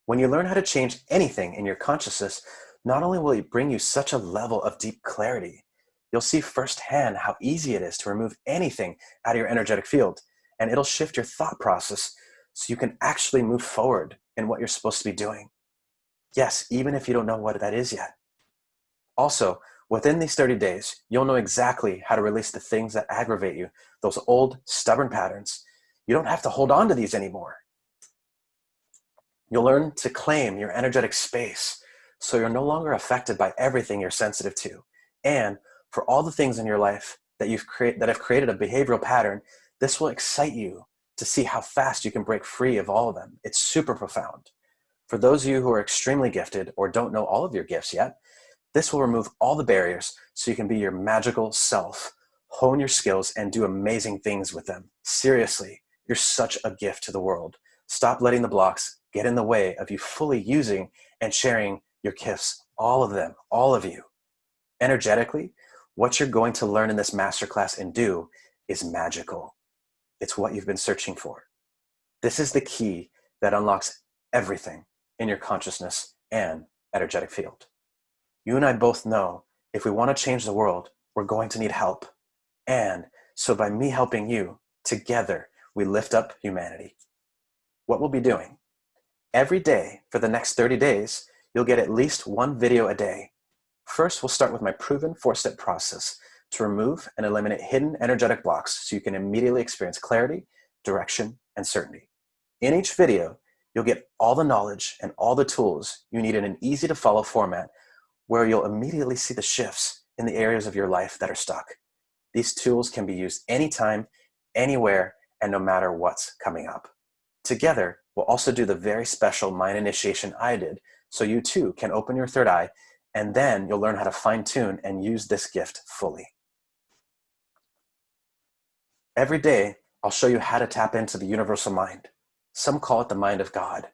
When you learn how to change anything in your consciousness, not only will it bring you such a level of deep clarity, you'll see firsthand how easy it is to remove anything out of your energetic field, and it'll shift your thought process so you can actually move forward in what you're supposed to be doing. Yes, even if you don't know what that is yet. Also, Within these 30 days, you'll know exactly how to release the things that aggravate you, those old, stubborn patterns. You don't have to hold on to these anymore. You'll learn to claim your energetic space so you're no longer affected by everything you're sensitive to. And for all the things in your life that have created a behavioral pattern, this will excite you to see how fast you can break free of all of them. It's super profound. For those of you who are extremely gifted or don't know all of your gifts yet, this will remove all the barriers so you can be your magical self, hone your skills, and do amazing things with them. Seriously, you're such a gift to the world. Stop letting the blocks get in the way of you fully using and sharing your gifts, all of them, all of you. Energetically, what you're going to learn in this masterclass and do is magical. It's what you've been searching for. This is the key that unlocks everything in your consciousness and energetic field. You and I both know if we want to change the world, we're going to need help. And so by me helping you, together, we lift up humanity. What we'll be doing, every day for the next 30 days, you'll get at least one video a day. First, we'll start with my proven 4-step process to remove and eliminate hidden energetic blocks so you can immediately experience clarity, direction, and certainty. In each video, you'll get all the knowledge and all the tools you need in an easy-to-follow format where you'll immediately see the shifts in the areas of your life that are stuck. These tools can be used anytime, anywhere, and no matter what's coming up. Together, we'll also do the very special mind initiation I did so you too can open your third eye, and then you'll learn how to fine-tune and use this gift fully. Every day, I'll show you how to tap into the universal mind. Some call it the mind of God,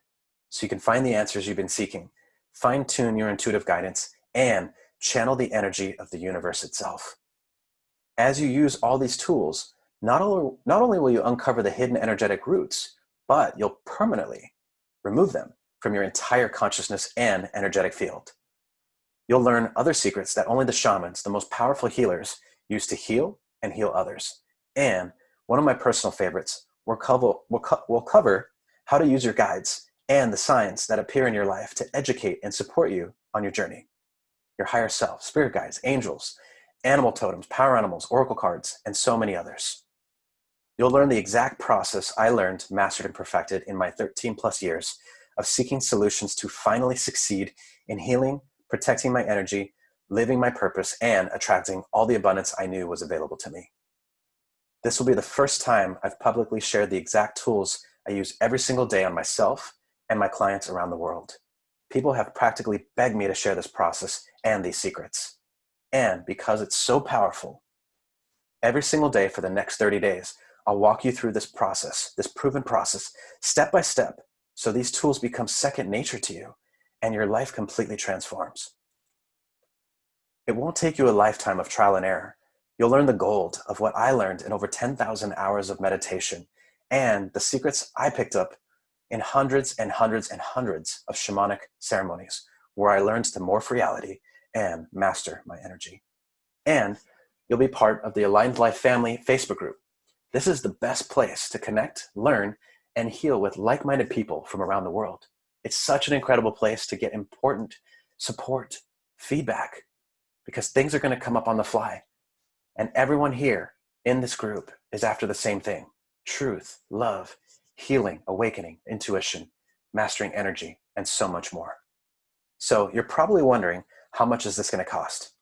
so you can find the answers you've been seeking, fine-tune your intuitive guidance, and channel the energy of the universe itself. As you use all these tools, not only will you uncover the hidden energetic roots, but you'll permanently remove them from your entire consciousness and energetic field. You'll learn other secrets that only the shamans, the most powerful healers, use to heal and heal others. And one of my personal favorites, we'll cover how to use your guides and the signs that appear in your life to educate and support you on your journey. Your higher self, spirit guides, angels, animal totems, power animals, oracle cards, and so many others. You'll learn the exact process I learned, mastered, and perfected in my 13 plus years of seeking solutions to finally succeed in healing, protecting my energy, living my purpose, and attracting all the abundance I knew was available to me. This will be the first time I've publicly shared the exact tools I use every single day on myself and my clients around the world. People have practically begged me to share this process and these secrets. And because it's so powerful, every single day for the next 30 days, I'll walk you through this process, this proven process, step by step, so these tools become second nature to you and your life completely transforms. It won't take you a lifetime of trial and error. You'll learn the gold of what I learned in over 10,000 hours of meditation and the secrets I picked up in hundreds and hundreds and hundreds of shamanic ceremonies where I learned to morph reality and master my energy. And you'll be part of the Aligned Life Family Facebook group. This is the best place to connect, learn, and heal with like-minded people from around the world. It's such an incredible place to get important support, feedback, because things are going to come up on the fly. And everyone here in this group is after the same thing: truth, love, healing, awakening, intuition, mastering energy, and so much more. So you're probably wondering, how much is this going to cost?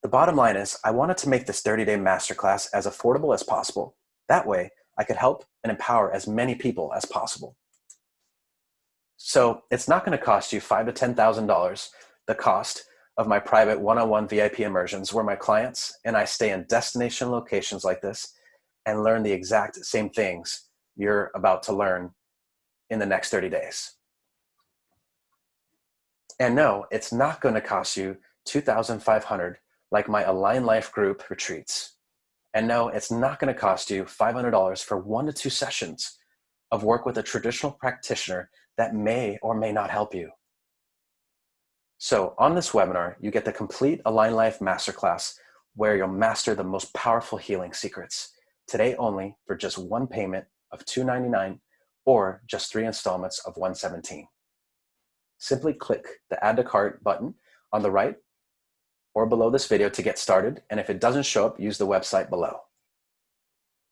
The bottom line is, I wanted to make this 30-day masterclass as affordable as possible. That way, I could help and empower as many people as possible. So it's not going to cost you $5,000 to $10,000, the cost of my private one-on-one VIP immersions where my clients and I stay in destination locations like this and learn the exact same things you're about to learn in the next 30 days. And no, it's not going to cost you $2,500 like my Align Life group retreats. And no, it's not going to cost you $500 for 1 to 2 sessions of work with a traditional practitioner that may or may not help you. So on this webinar, you get the complete Align Life Masterclass where you'll master the most powerful healing secrets, today only for just one payment of $299 or just 3 installments of $117. Simply click the Add to Cart button on the right or below this video to get started. And if it doesn't show up, use the website below.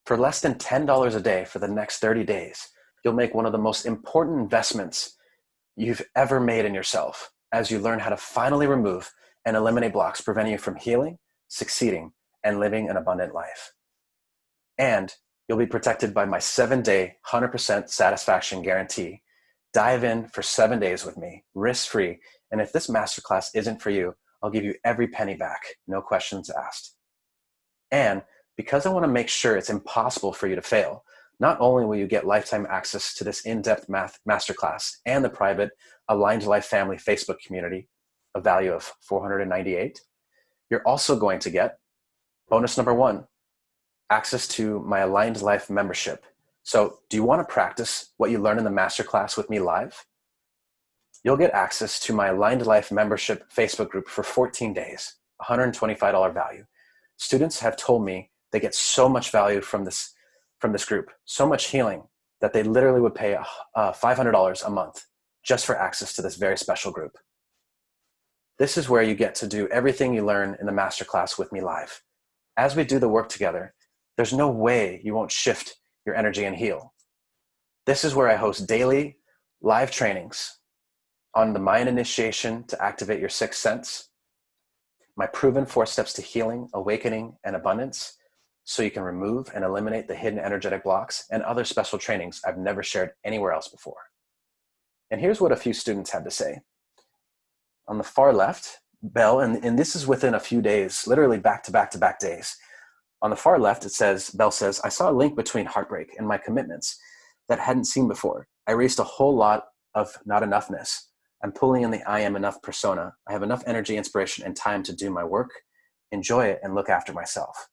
For less than $10 a day for the next 30 days, you'll make one of the most important investments you've ever made in yourself as you learn how to finally remove and eliminate blocks preventing you from healing, succeeding, and living an abundant life. And you'll be protected by my 7-day, 100% satisfaction guarantee. Dive in for 7 days with me, risk-free. And if this masterclass isn't for you, I'll give you every penny back, no questions asked. And because I want to make sure it's impossible for you to fail, not only will you get lifetime access to this in-depth masterclass and the private Aligned Life Family Facebook community, a value of $498, you're also going to get bonus number 1, access to my Aligned Life membership. So do you want to practice what you learn in the masterclass with me live? You'll get access to my Aligned Life membership Facebook group for 14 days, $125 value. Students have told me they get so much value from this group, so much healing, that they literally would pay $500 a month just for access to this very special group. This is where you get to do everything you learn in the masterclass with me live. As we do the work together, there's no way you won't shift your energy and heal. This is where I host daily live trainings on the mind initiation to activate your sixth sense, my proven 4 steps to healing, awakening, and abundance, so you can remove and eliminate the hidden energetic blocks, and other special trainings I've never shared anywhere else before. And here's what a few students had to say. On the far left, Belle, and this is within a few days, literally back to back to back days. On the far left, Belle says, I saw a link between heartbreak and my commitments that I hadn't seen before. I released a whole lot of not enoughness. I'm pulling in the I am enough persona. I have enough energy, inspiration, and time to do my work, enjoy it, and look after myself.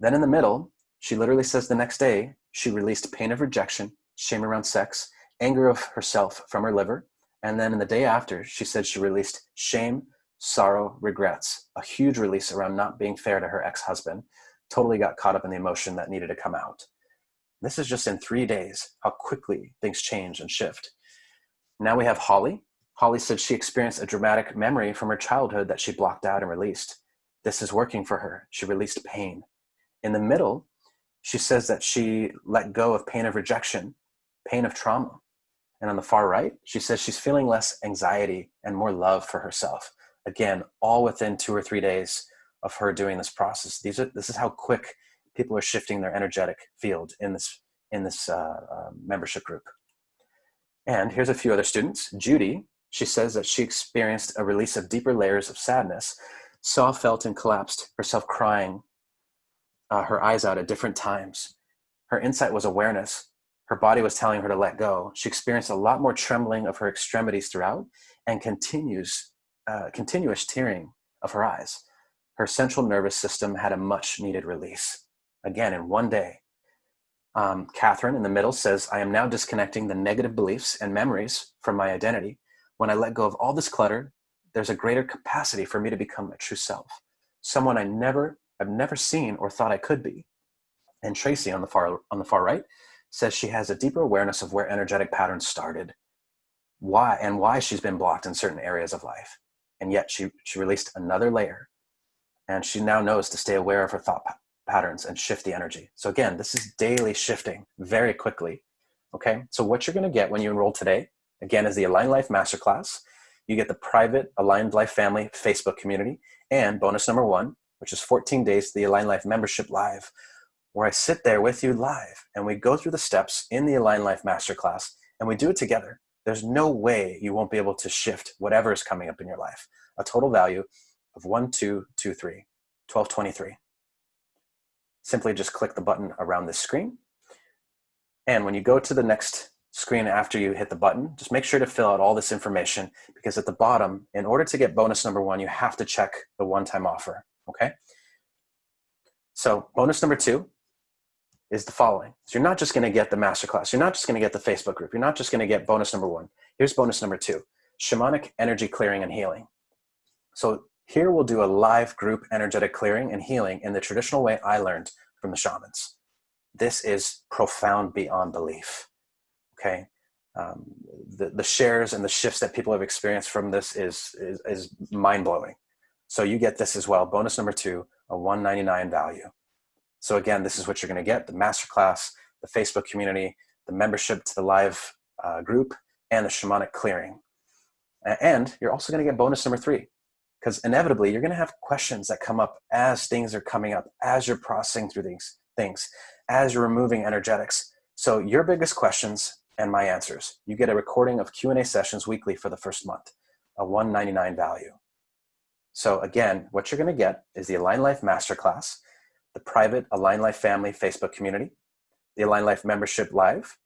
Then in the middle, she literally says the next day, she released pain of rejection, shame around sex, anger of herself from her liver. And then in the day after, she said she released shame, sorrow, regrets, a huge release around not being fair to her ex-husband, totally got caught up in the emotion that needed to come out. This is just in 3 days, how quickly things change and shift. Now we have Holly. Holly said she experienced a dramatic memory from her childhood that she blocked out and released. This is working for her. She released pain. In the middle, she says that she let go of pain of rejection, pain of trauma. And on the far right, she says she's feeling less anxiety and more love for herself. Again, all within 2 or 3 days of her doing this process. This is how quick people are shifting their energetic field in this membership group. And here's a few other students. Judy, she says that she experienced a release of deeper layers of sadness, saw, felt, and collapsed herself crying her eyes out at different times. Her insight was awareness. Her body was telling her to let go. She experienced a lot more trembling of her extremities throughout and continuous tearing of her eyes. Her central nervous system had a much needed release. Again, in 1 day. Catherine in the middle says, I am now disconnecting the negative beliefs and memories from my identity. When I let go of all this clutter, there's a greater capacity for me to become a true self, someone I've never seen or thought I could be. And Tracy on the far right says she has a deeper awareness of where energetic patterns started, why she's been blocked in certain areas of life. And yet she released another layer, and she now knows to stay aware of her thought patterns and shift the energy. So again, this is daily shifting very quickly. Okay, so what you're going to get when you enroll today, again, is the Aligned Life Masterclass. You get the private Aligned Life Family Facebook community, and bonus number 1, which is 14 days to the Aligned Life membership live, where I sit there with you live and we go through the steps in the Aligned Life Masterclass and we do it together. There's no way you won't be able to shift whatever is coming up in your life. A total value of 1223, 1223. Simply just click the button around this screen. And when you go to the next screen after you hit the button, just make sure to fill out all this information, because at the bottom, in order to get bonus number 1, you have to check the one-time offer, okay? So bonus number 2 is the following. So you're not just gonna get the masterclass, you're not just gonna get the Facebook group, you're not just gonna get bonus number 1. Here's bonus number 2, shamanic energy clearing and healing. So here we'll do a live group energetic clearing and healing in the traditional way I learned from the shamans. This is profound beyond belief, okay? The shares and the shifts that people have experienced from this is mind-blowing. So you get this as well. Bonus number 2, a $199 value. So again, this is what you're going to get: the masterclass, the Facebook community, the membership to the live group, and the shamanic clearing. And you're also going to get bonus number 3, because inevitably you're going to have questions that come up as things are coming up, as you're processing through these things, as you're removing energetics. So your biggest questions and my answers. You get a recording of Q&A sessions weekly for the first month, a $199 value. So again, what you're going to get is the Align Life Masterclass, the private Align Life Family Facebook community, the Align Life Membership Live,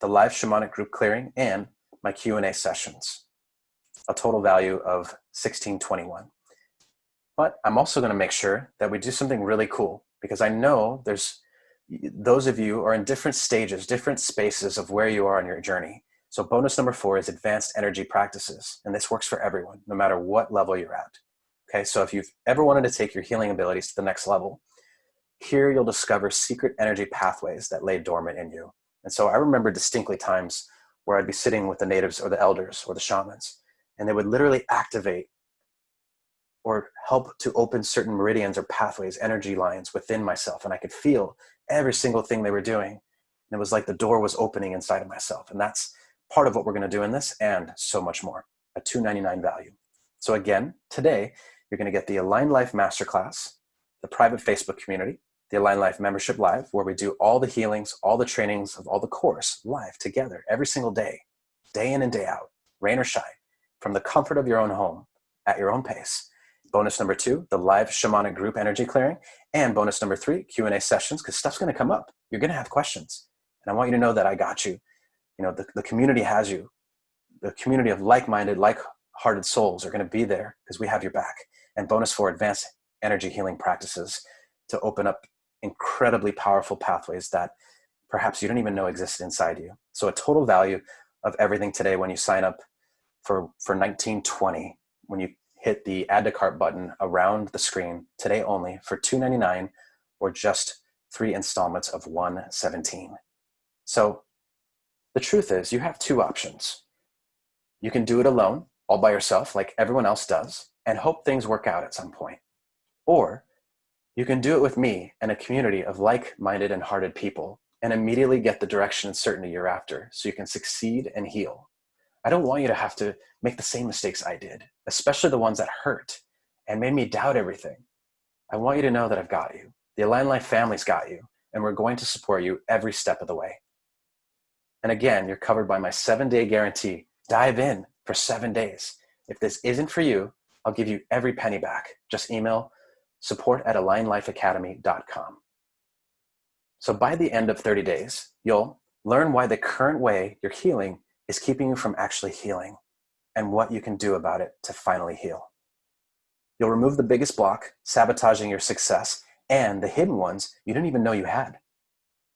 the live shamanic group clearing, and my Q&A sessions, a total value of $1,621. But I'm also going to make sure that we do something really cool, because I know there's those of you are in different stages, different spaces of where you are on your journey. So bonus number 4 is advanced energy practices. And this works for everyone, no matter what level you're at. Okay, so if you've ever wanted to take your healing abilities to the next level, here you'll discover secret energy pathways that lay dormant in you. And so I remember distinctly times where I'd be sitting with the natives or the elders or the shamans, and they would literally activate or help to open certain meridians or pathways, energy lines within myself. And I could feel every single thing they were doing. And it was like the door was opening inside of myself. And that's part of what we're going to do in this, and so much more, a $299 value. So again, today, you're going to get the Align Life Masterclass, the private Facebook community, the Align Life Membership Live, where we do all the healings, all the trainings of all the course live together every single day in and day out, rain or shine, from the comfort of your own home at your own pace. Bonus number 2, the live shamanic group energy clearing, and bonus number 3, Q&A sessions, because stuff's going to come up. You're going to have questions, and I want you to know that I got you. You know, the community has you. The community of like-minded, like-hearted souls are going to be there because we have your back. And bonus 4, advanced energy healing practices to open up incredibly powerful pathways that perhaps you don't even know exist inside you. So a total value of everything today when you sign up for $19.20, when you hit the add to cart button around the screen today only for $299, or just 3 installments of $117. So the truth is, you have 2 options. You can do it alone, all by yourself, like everyone else does, and hope things work out at some point. Or you can do it with me and a community of like-minded and hearted people, and immediately get the direction and certainty you're after, so you can succeed and heal. I don't want you to have to make the same mistakes I did, especially the ones that hurt and made me doubt everything. I want you to know that I've got you. The Align Life family's got you, and we're going to support you every step of the way. And again, you're covered by my 7-day guarantee. Dive in for 7 days. If this isn't for you, I'll give you every penny back. Just email support@alignlifeacademy.com. So by the end of 30 days, you'll learn why the current way you're healing is keeping you from actually healing, and what you can do about it to finally heal. You'll remove the biggest block, sabotaging your success, and the hidden ones you didn't even know you had.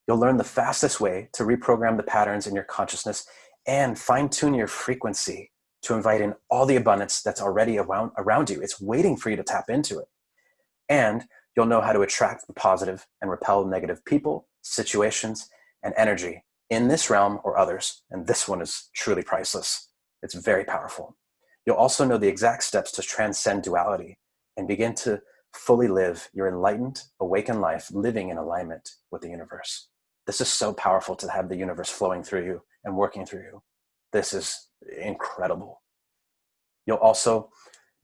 You'll learn the fastest way to reprogram the patterns in your consciousness and fine-tune your frequency to invite in all the abundance that's already around you. It's waiting for you to tap into it. And you'll know how to attract the positive and repel negative people, situations, and energy in this realm or others. And this one is truly priceless. It's very powerful. You'll also know the exact steps to transcend duality and begin to fully live your enlightened, awakened life, living in alignment with the universe. This is so powerful, to have the universe flowing through you and working through you. This is incredible. You'll also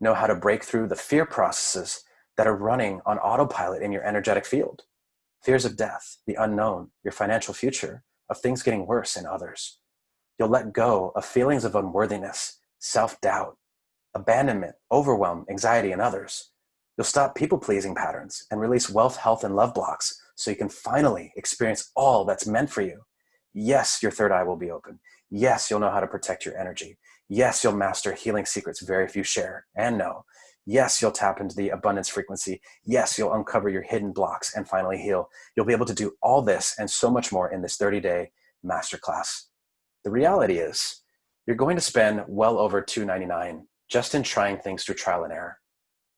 know how to break through the fear processes that are running on autopilot in your energetic field. Fears of death, the unknown, your financial future, of things getting worse in others. You'll let go of feelings of unworthiness, self-doubt, abandonment, overwhelm, anxiety in others. You'll stop people-pleasing patterns and release wealth, health, and love blocks, so you can finally experience all that's meant for you. Yes, your third eye will be open. Yes, you'll know how to protect your energy. Yes, you'll master healing secrets very few share and know. Yes, you'll tap into the abundance frequency. Yes, you'll uncover your hidden blocks and finally heal. You'll be able to do all this and so much more in this 30-day masterclass. The reality is, you're going to spend well over $299 just in trying things through trial and error.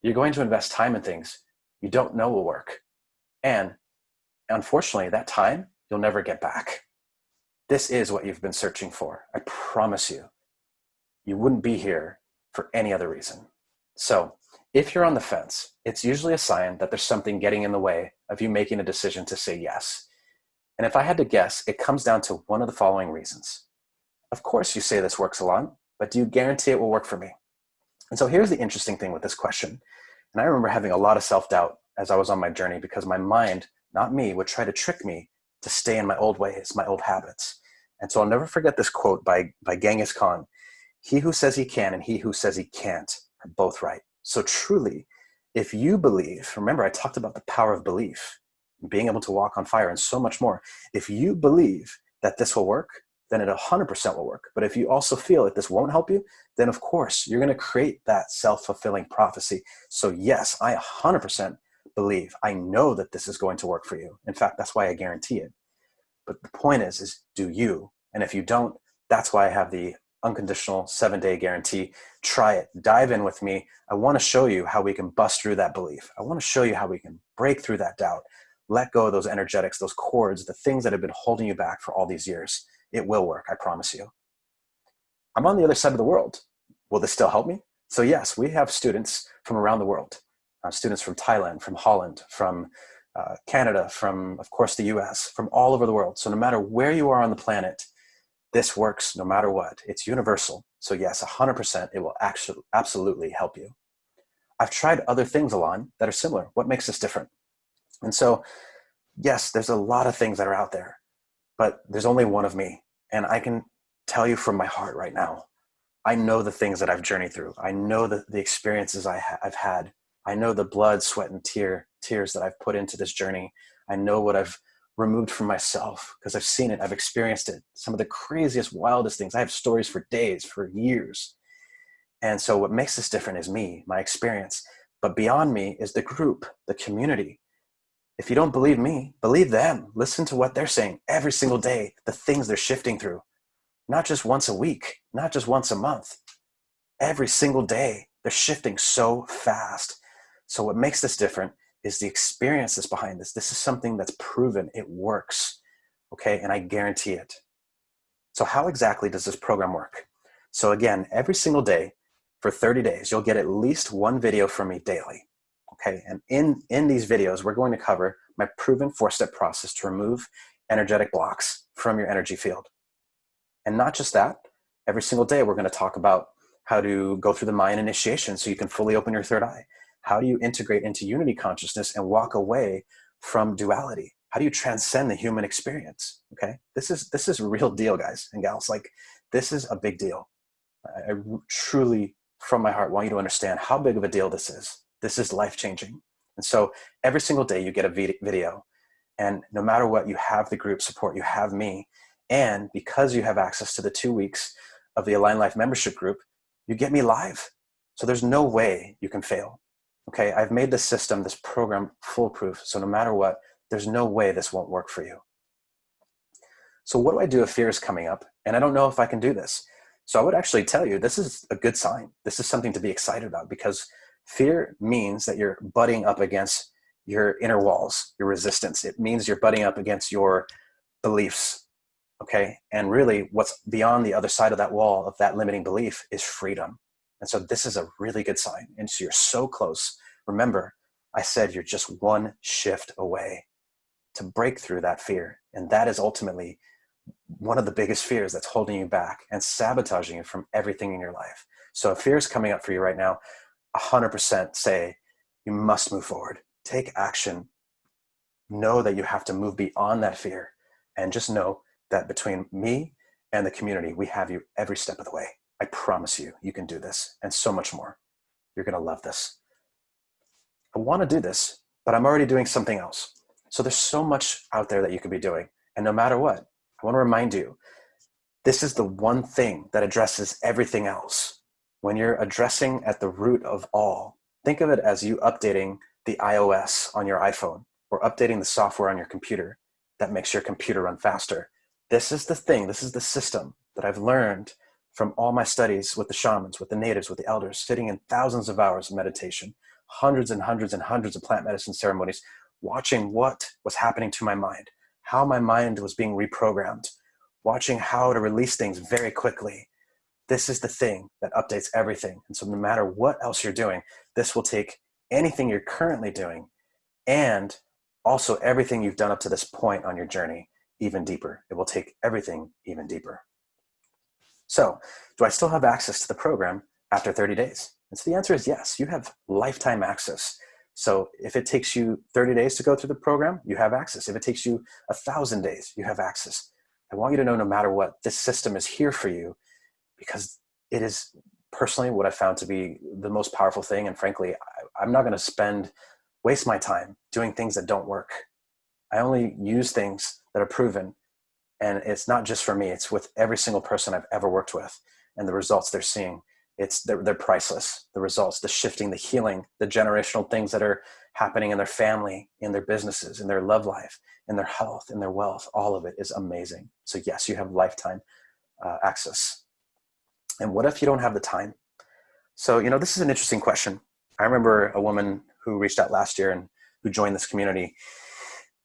You're going to invest time in things you don't know will work. And unfortunately, that time you'll never get back. This is what you've been searching for. I promise you, you wouldn't be here for any other reason. So If you're on the fence, it's usually a sign that there's something getting in the way of you making a decision to say yes. And if I had to guess, it comes down to one of the following reasons. Of course, you say this works a lot, but do you guarantee it will work for me? And so here's the interesting thing with this question. And I remember having a lot of self-doubt as I was on my journey because my mind, not me, would try to trick me to stay in my old ways, my old habits. And so I'll never forget this quote by Genghis Khan. He who says he can and he who says he can't are both right. So truly, if you believe, remember I talked about the power of belief, being able to walk on fire and so much more. If you believe that this will work, then it 100% will work. But if you also feel that this won't help you, then of course you're going to create that self-fulfilling prophecy. So yes, I 100% believe, I know that this is going to work for you. In fact, that's why I guarantee it. But the point is do you? And if you don't, that's why I have the unconditional 7-day guarantee. Try it. Dive in with me. I want to show you how we can bust through that belief. I want to show you how we can break through that doubt. Let go of those energetics, those cords, the things that have been holding you back for all these years. It will work, I promise you. I'm on the other side of the world. Will this still help me? So yes, we have students from around the world. Students from Thailand, from Holland, from Canada, from, of course, the US, from all over the world. So no matter where you are on the planet, this works no matter what. It's universal. So yes, 100%, it will actually absolutely help you. I've tried other things, Alon, that are similar. What makes this different? And so, yes, there's a lot of things that are out there, but there's only one of me. And I can tell you from my heart right now, I know the things that I've journeyed through. I know the experiences I've had. I know the blood, sweat, and tears that I've put into this journey. I know what I've removed from myself because I've seen it. I've experienced it. Some of the craziest, wildest things. I have stories for days, for years. And so what makes this different is me, my experience. But beyond me is the group, the community. If you don't believe me, believe them. Listen to what they're saying every single day, the things they're shifting through. Not just once a week, not just once a month. Every single day, they're shifting so fast. So what makes this different is the experience that's behind this. This is something that's proven. It works, okay? And I guarantee it. So how exactly does this program work? So again, every single day for 30 days, you'll get at least one video from me daily, okay? And in these videos, we're going to cover my proven 4-step process to remove energetic blocks from your energy field. And not just that, every single day, we're going to talk about how to go through the Mayan initiation so you can fully open your third eye. How do you integrate into unity consciousness and walk away from duality? How do you transcend the human experience? Okay, this is a real deal, guys and gals. Like, this is a big deal. I truly, from my heart, want you to understand how big of a deal this is. This is life-changing. And so every single day you get a video, and no matter what, you have the group support, you have me, and because you have access to the 2 weeks of the Align Life membership group, you get me live. So there's no way you can fail. Okay, I've made this system, this program, foolproof. So no matter what, there's no way this won't work for you. So what do I do if fear is coming up and I don't know if I can do this? So I would actually tell you, this is a good sign. This is something to be excited about, because fear means that you're butting up against your inner walls, your resistance. It means you're butting up against your beliefs, okay? And really what's beyond the other side of that wall, of that limiting belief, is freedom. And so this is a really good sign. And so you're so close. Remember, I said you're just one shift away to break through that fear. And that is ultimately one of the biggest fears that's holding you back and sabotaging you from everything in your life. So if fear is coming up for you right now, 100% say you must move forward. Take action. Know that you have to move beyond that fear. And just know that between me and the community, we have you every step of the way. I promise you, you can do this and so much more. You're going to love this. I want to do this, but I'm already doing something else. So there's so much out there that you could be doing. And no matter what, I want to remind you, this is the one thing that addresses everything else. When you're addressing at the root of all, think of it as you updating the iOS on your iPhone or updating the software on your computer that makes your computer run faster. This is the thing, this is the system that I've learned from all my studies with the shamans, with the natives, with the elders, sitting in thousands of hours of meditation, hundreds and hundreds and hundreds of plant medicine ceremonies, watching what was happening to my mind, how my mind was being reprogrammed, watching how to release things very quickly. this is the thing that updates everything. And so no matter what else you're doing, this will take anything you're currently doing and also everything you've done up to this point on your journey even deeper. It will take everything even deeper. So, do I still have access to the program after 30 days? And so the answer is yes, you have lifetime access. So if it takes you 30 days to go through the program, you have access. If it takes you 1,000 days, you have access. I want you to know, no matter what, this system is here for you, because it is personally what I found to be the most powerful thing. And frankly, I'm not going to waste my time doing things that don't work. I only use things that are proven. And it's not just for me, it's with every single person I've ever worked with, and the results they're seeing. They're priceless. The results, the shifting, the healing, the generational things that are happening in their family, in their businesses, in their love life, in their health, in their wealth, all of it is amazing. So yes, you have lifetime access. And what if you don't have the time? So, this is an interesting question. I remember a woman who reached out last year and who joined this community.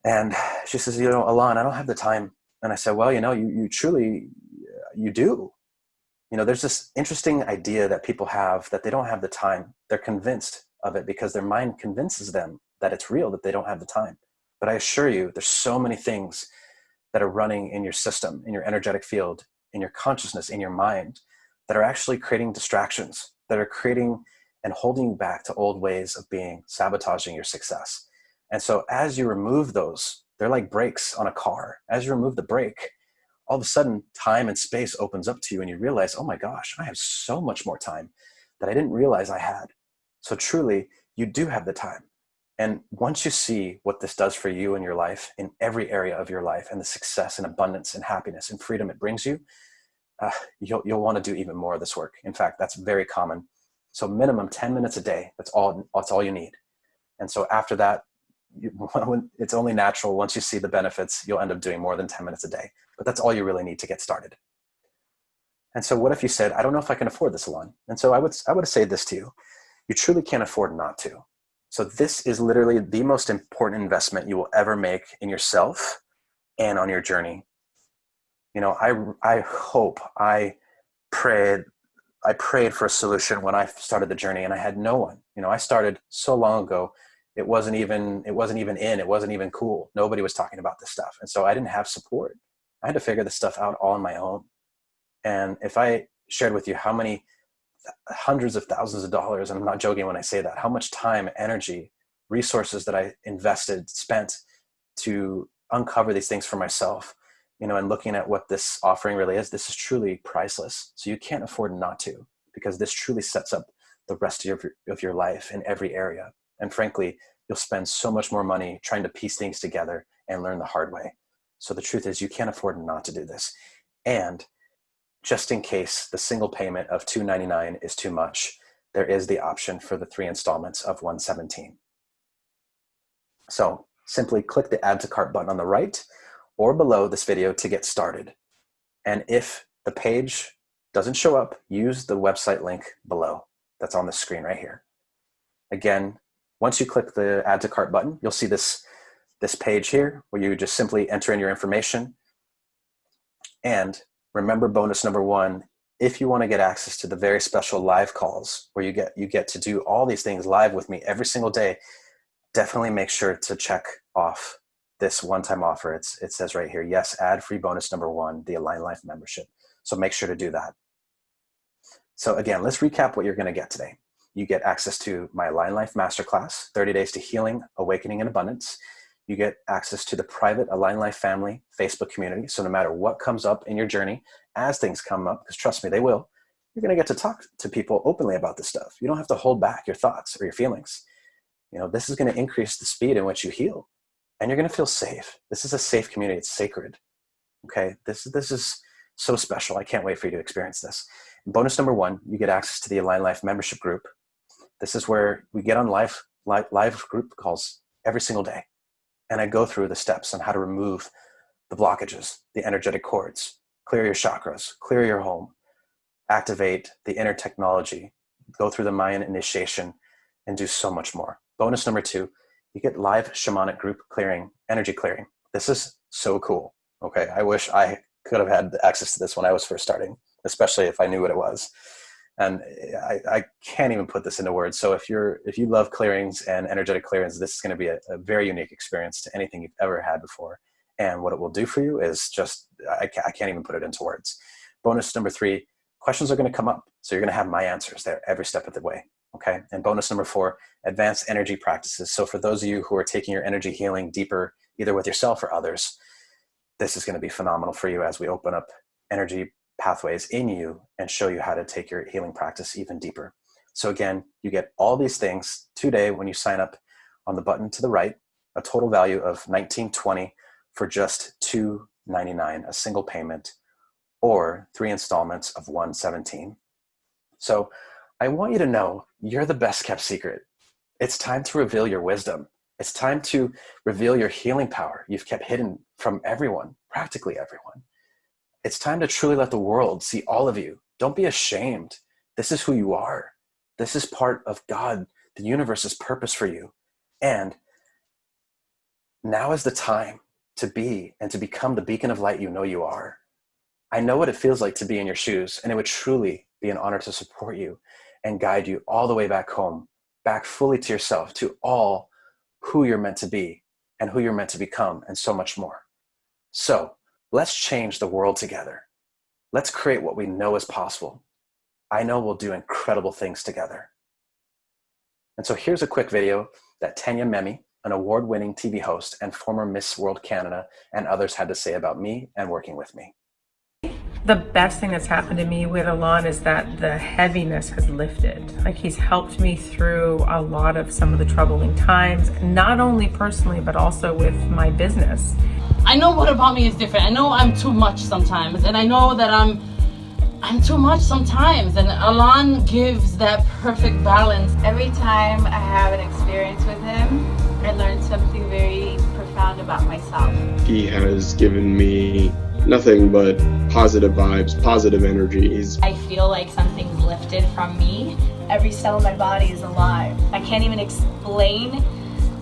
And she says, Alon, I don't have the time. And I said, well, you truly, you do. There's this interesting idea that people have that they don't have the time. They're convinced of it because their mind convinces them that it's real, that they don't have the time. But I assure you, there's so many things that are running in your system, in your energetic field, in your consciousness, in your mind, that are actually creating distractions, that are creating and holding you back to old ways of being, sabotaging your success. And so as you remove those, they're like brakes on a car. As you remove the brake, all of a sudden time and space opens up to you and you realize, oh my gosh, I have so much more time that I didn't realize I had. So truly, you do have the time. And once you see what this does for you in your life, in every area of your life, and the success and abundance and happiness and freedom it brings you, you'll want to do even more of this work. In fact, that's very common. So minimum 10 minutes a day, that's all you need. And so after that, it's only natural, once you see the benefits, you'll end up doing more than 10 minutes a day. But that's all you really need to get started. And so what if you said, I don't know if I can afford this, Alon? And so I would say this to you. You truly can't afford not to. So this is literally the most important investment you will ever make in yourself and on your journey. I prayed for a solution when I started the journey, and I had no one. I started so long ago. It wasn't even cool. Nobody was talking about this stuff. And so I didn't have support. I had to figure this stuff out all on my own. And if I shared with you how many hundreds of thousands of dollars, and I'm not joking when I say that, how much time, energy, resources that I spent to uncover these things for myself, and looking at what this offering really is, this is truly priceless. So you can't afford not to, because this truly sets up the rest of your life in every area. And frankly, you'll spend so much more money trying to piece things together and learn the hard way. So the truth is, you can't afford not to do this. And just in case the single payment of $299 is too much, there is the option for the 3 installments of $117. So simply click the add to cart button on the right or below this video to get started. And if the page doesn't show up, use the website link below that's on the screen right here. Again, once you click the add to cart button, you'll see this page here where you just simply enter in your information. And remember, bonus number 1, if you want to get access to the very special live calls where you get to do all these things live with me every single day, definitely make sure to check off this one-time offer. It says right here, yes, ad-free bonus number 1, the Align Life membership. So make sure to do that. So again, let's recap what you're going to get today. You get access to my Align Life Masterclass, 30 Days to Healing, Awakening, and Abundance. You get access to the private Align Life Family Facebook community. So no matter what comes up in your journey, as things come up, because trust me, they will, you're going to get to talk to people openly about this stuff. You don't have to hold back your thoughts or your feelings. This is going to increase the speed in which you heal, and you're going to feel safe. This is a safe community. It's sacred. Okay. This is so special. I can't wait for you to experience this. And bonus number 1, you get access to the Align Life membership group. This is where we get on live group calls every single day. And I go through the steps on how to remove the blockages, the energetic cords, clear your chakras, clear your home, activate the inner technology, go through the Mayan initiation, and do so much more. Bonus number 2, you get live shamanic group clearing, energy clearing. This is so cool. Okay. I wish I could have had access to this when I was first starting. especially if I knew what it was. And I can't even put this into words. So if you love clearings and energetic clearings, this is going to be a very unique experience to anything you've ever had before. And what it will do for you is just, I can't even put it into words. Bonus number 3, questions are going to come up. So you're going to have my answers there every step of the way. Okay. And bonus number 4, advanced energy practices. So for those of you who are taking your energy healing deeper, either with yourself or others, this is going to be phenomenal for you as we open up energy pathways in you and show you how to take your healing practice even deeper. So again, you get all these things today when you sign up on the button to the right, a total value of $19.20 for just $2.99, a single payment, or 3 installments of $117. So I want you to know you're the best kept secret. It's time to reveal your wisdom. It's time to reveal your healing power you've kept hidden from everyone, practically everyone. It's time to truly let the world see all of you. Don't be ashamed. This is who you are. This is part of God, the universe's purpose for you. And now is the time to be and to become the beacon of light you know you are. I know what it feels like to be in your shoes, and it would truly be an honor to support you and guide you all the way back home, back fully to yourself, to all who you're meant to be and who you're meant to become, and so much more. So let's change the world together. Let's create what we know is possible. I know we'll do incredible things together. And so here's a quick video that Tanya Memi, an award-winning TV host and former Miss World Canada, and others had to say about me and working with me. The best thing that's happened to me with Alon is that the heaviness has lifted. Like, he's helped me through a lot of some of the troubling times, not only personally, but also with my business. I know what about me is different. I know I'm too much sometimes, and I know that I'm too much sometimes, and Alon gives that perfect balance. Every time I have an experience with him, I learn something very profound about myself. He has given me nothing but positive vibes, positive energies. I feel like something's lifted from me. Every cell in my body is alive. I can't even explain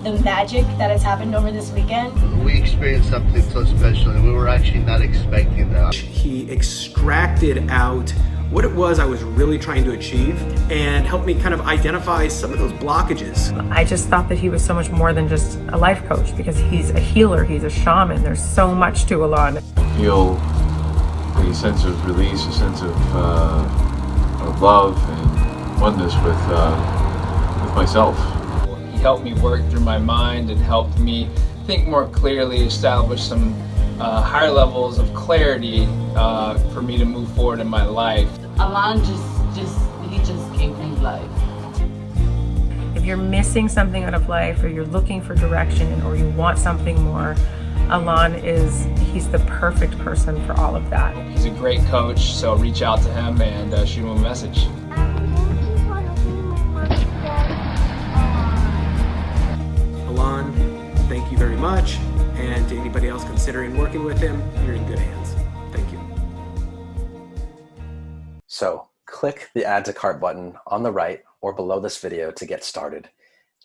the magic that has happened over this weekend. We experienced something so special, and we were actually not expecting that. He extracted out what it was I was really trying to achieve and helped me kind of identify some of those blockages. I just thought that he was so much more than just a life coach, because he's a healer, he's a shaman. There's so much to Alon. Feel a sense of release, a sense of love and oneness with myself. He helped me work through my mind and helped me think more clearly, establish some higher levels of clarity for me to move forward in my life. Alon he just gave me life. If you're missing something out of life, or you're looking for direction, or you want something more, Alon he's the perfect person for all of that. He's a great coach, so reach out to him and shoot him a message. Alon, thank you very much. And to anybody else considering working with him, you're in good hands. Thank you. So click the add to cart button on the right or below this video to get started.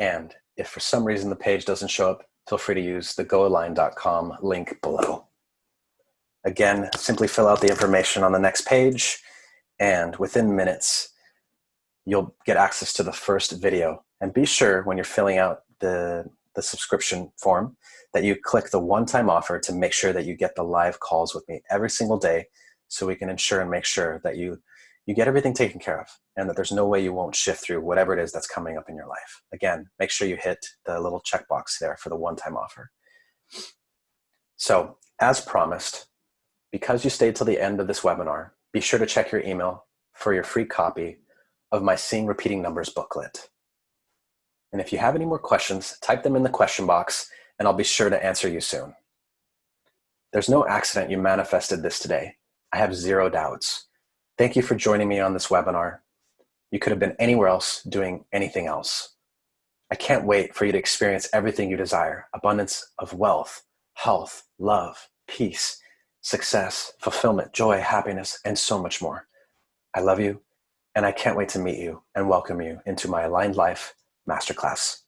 And if for some reason the page doesn't show up, feel free to use the goalign.com link below. Again, simply fill out the information on the next page, and within minutes, you'll get access to the first video. And be sure when you're filling out the subscription form that you click the one-time offer to make sure that you get the live calls with me every single day, so we can ensure and make sure that you get everything taken care of, and that there's no way you won't shift through whatever it is that's coming up in your life. Again, make sure you hit the little checkbox there for the one-time offer. So, as promised, because you stayed till the end of this webinar, be sure to check your email for your free copy of my Seeing Repeating Numbers booklet. And if you have any more questions, type them in the question box, and I'll be sure to answer you soon. There's no accident you manifested this today. I have zero doubts. Thank you for joining me on this webinar. You could have been anywhere else doing anything else. I can't wait for you to experience everything you desire: abundance of wealth, health, love, peace, success, fulfillment, joy, happiness, and so much more. I love you, and I can't wait to meet you and welcome you into my Aligned Life Masterclass.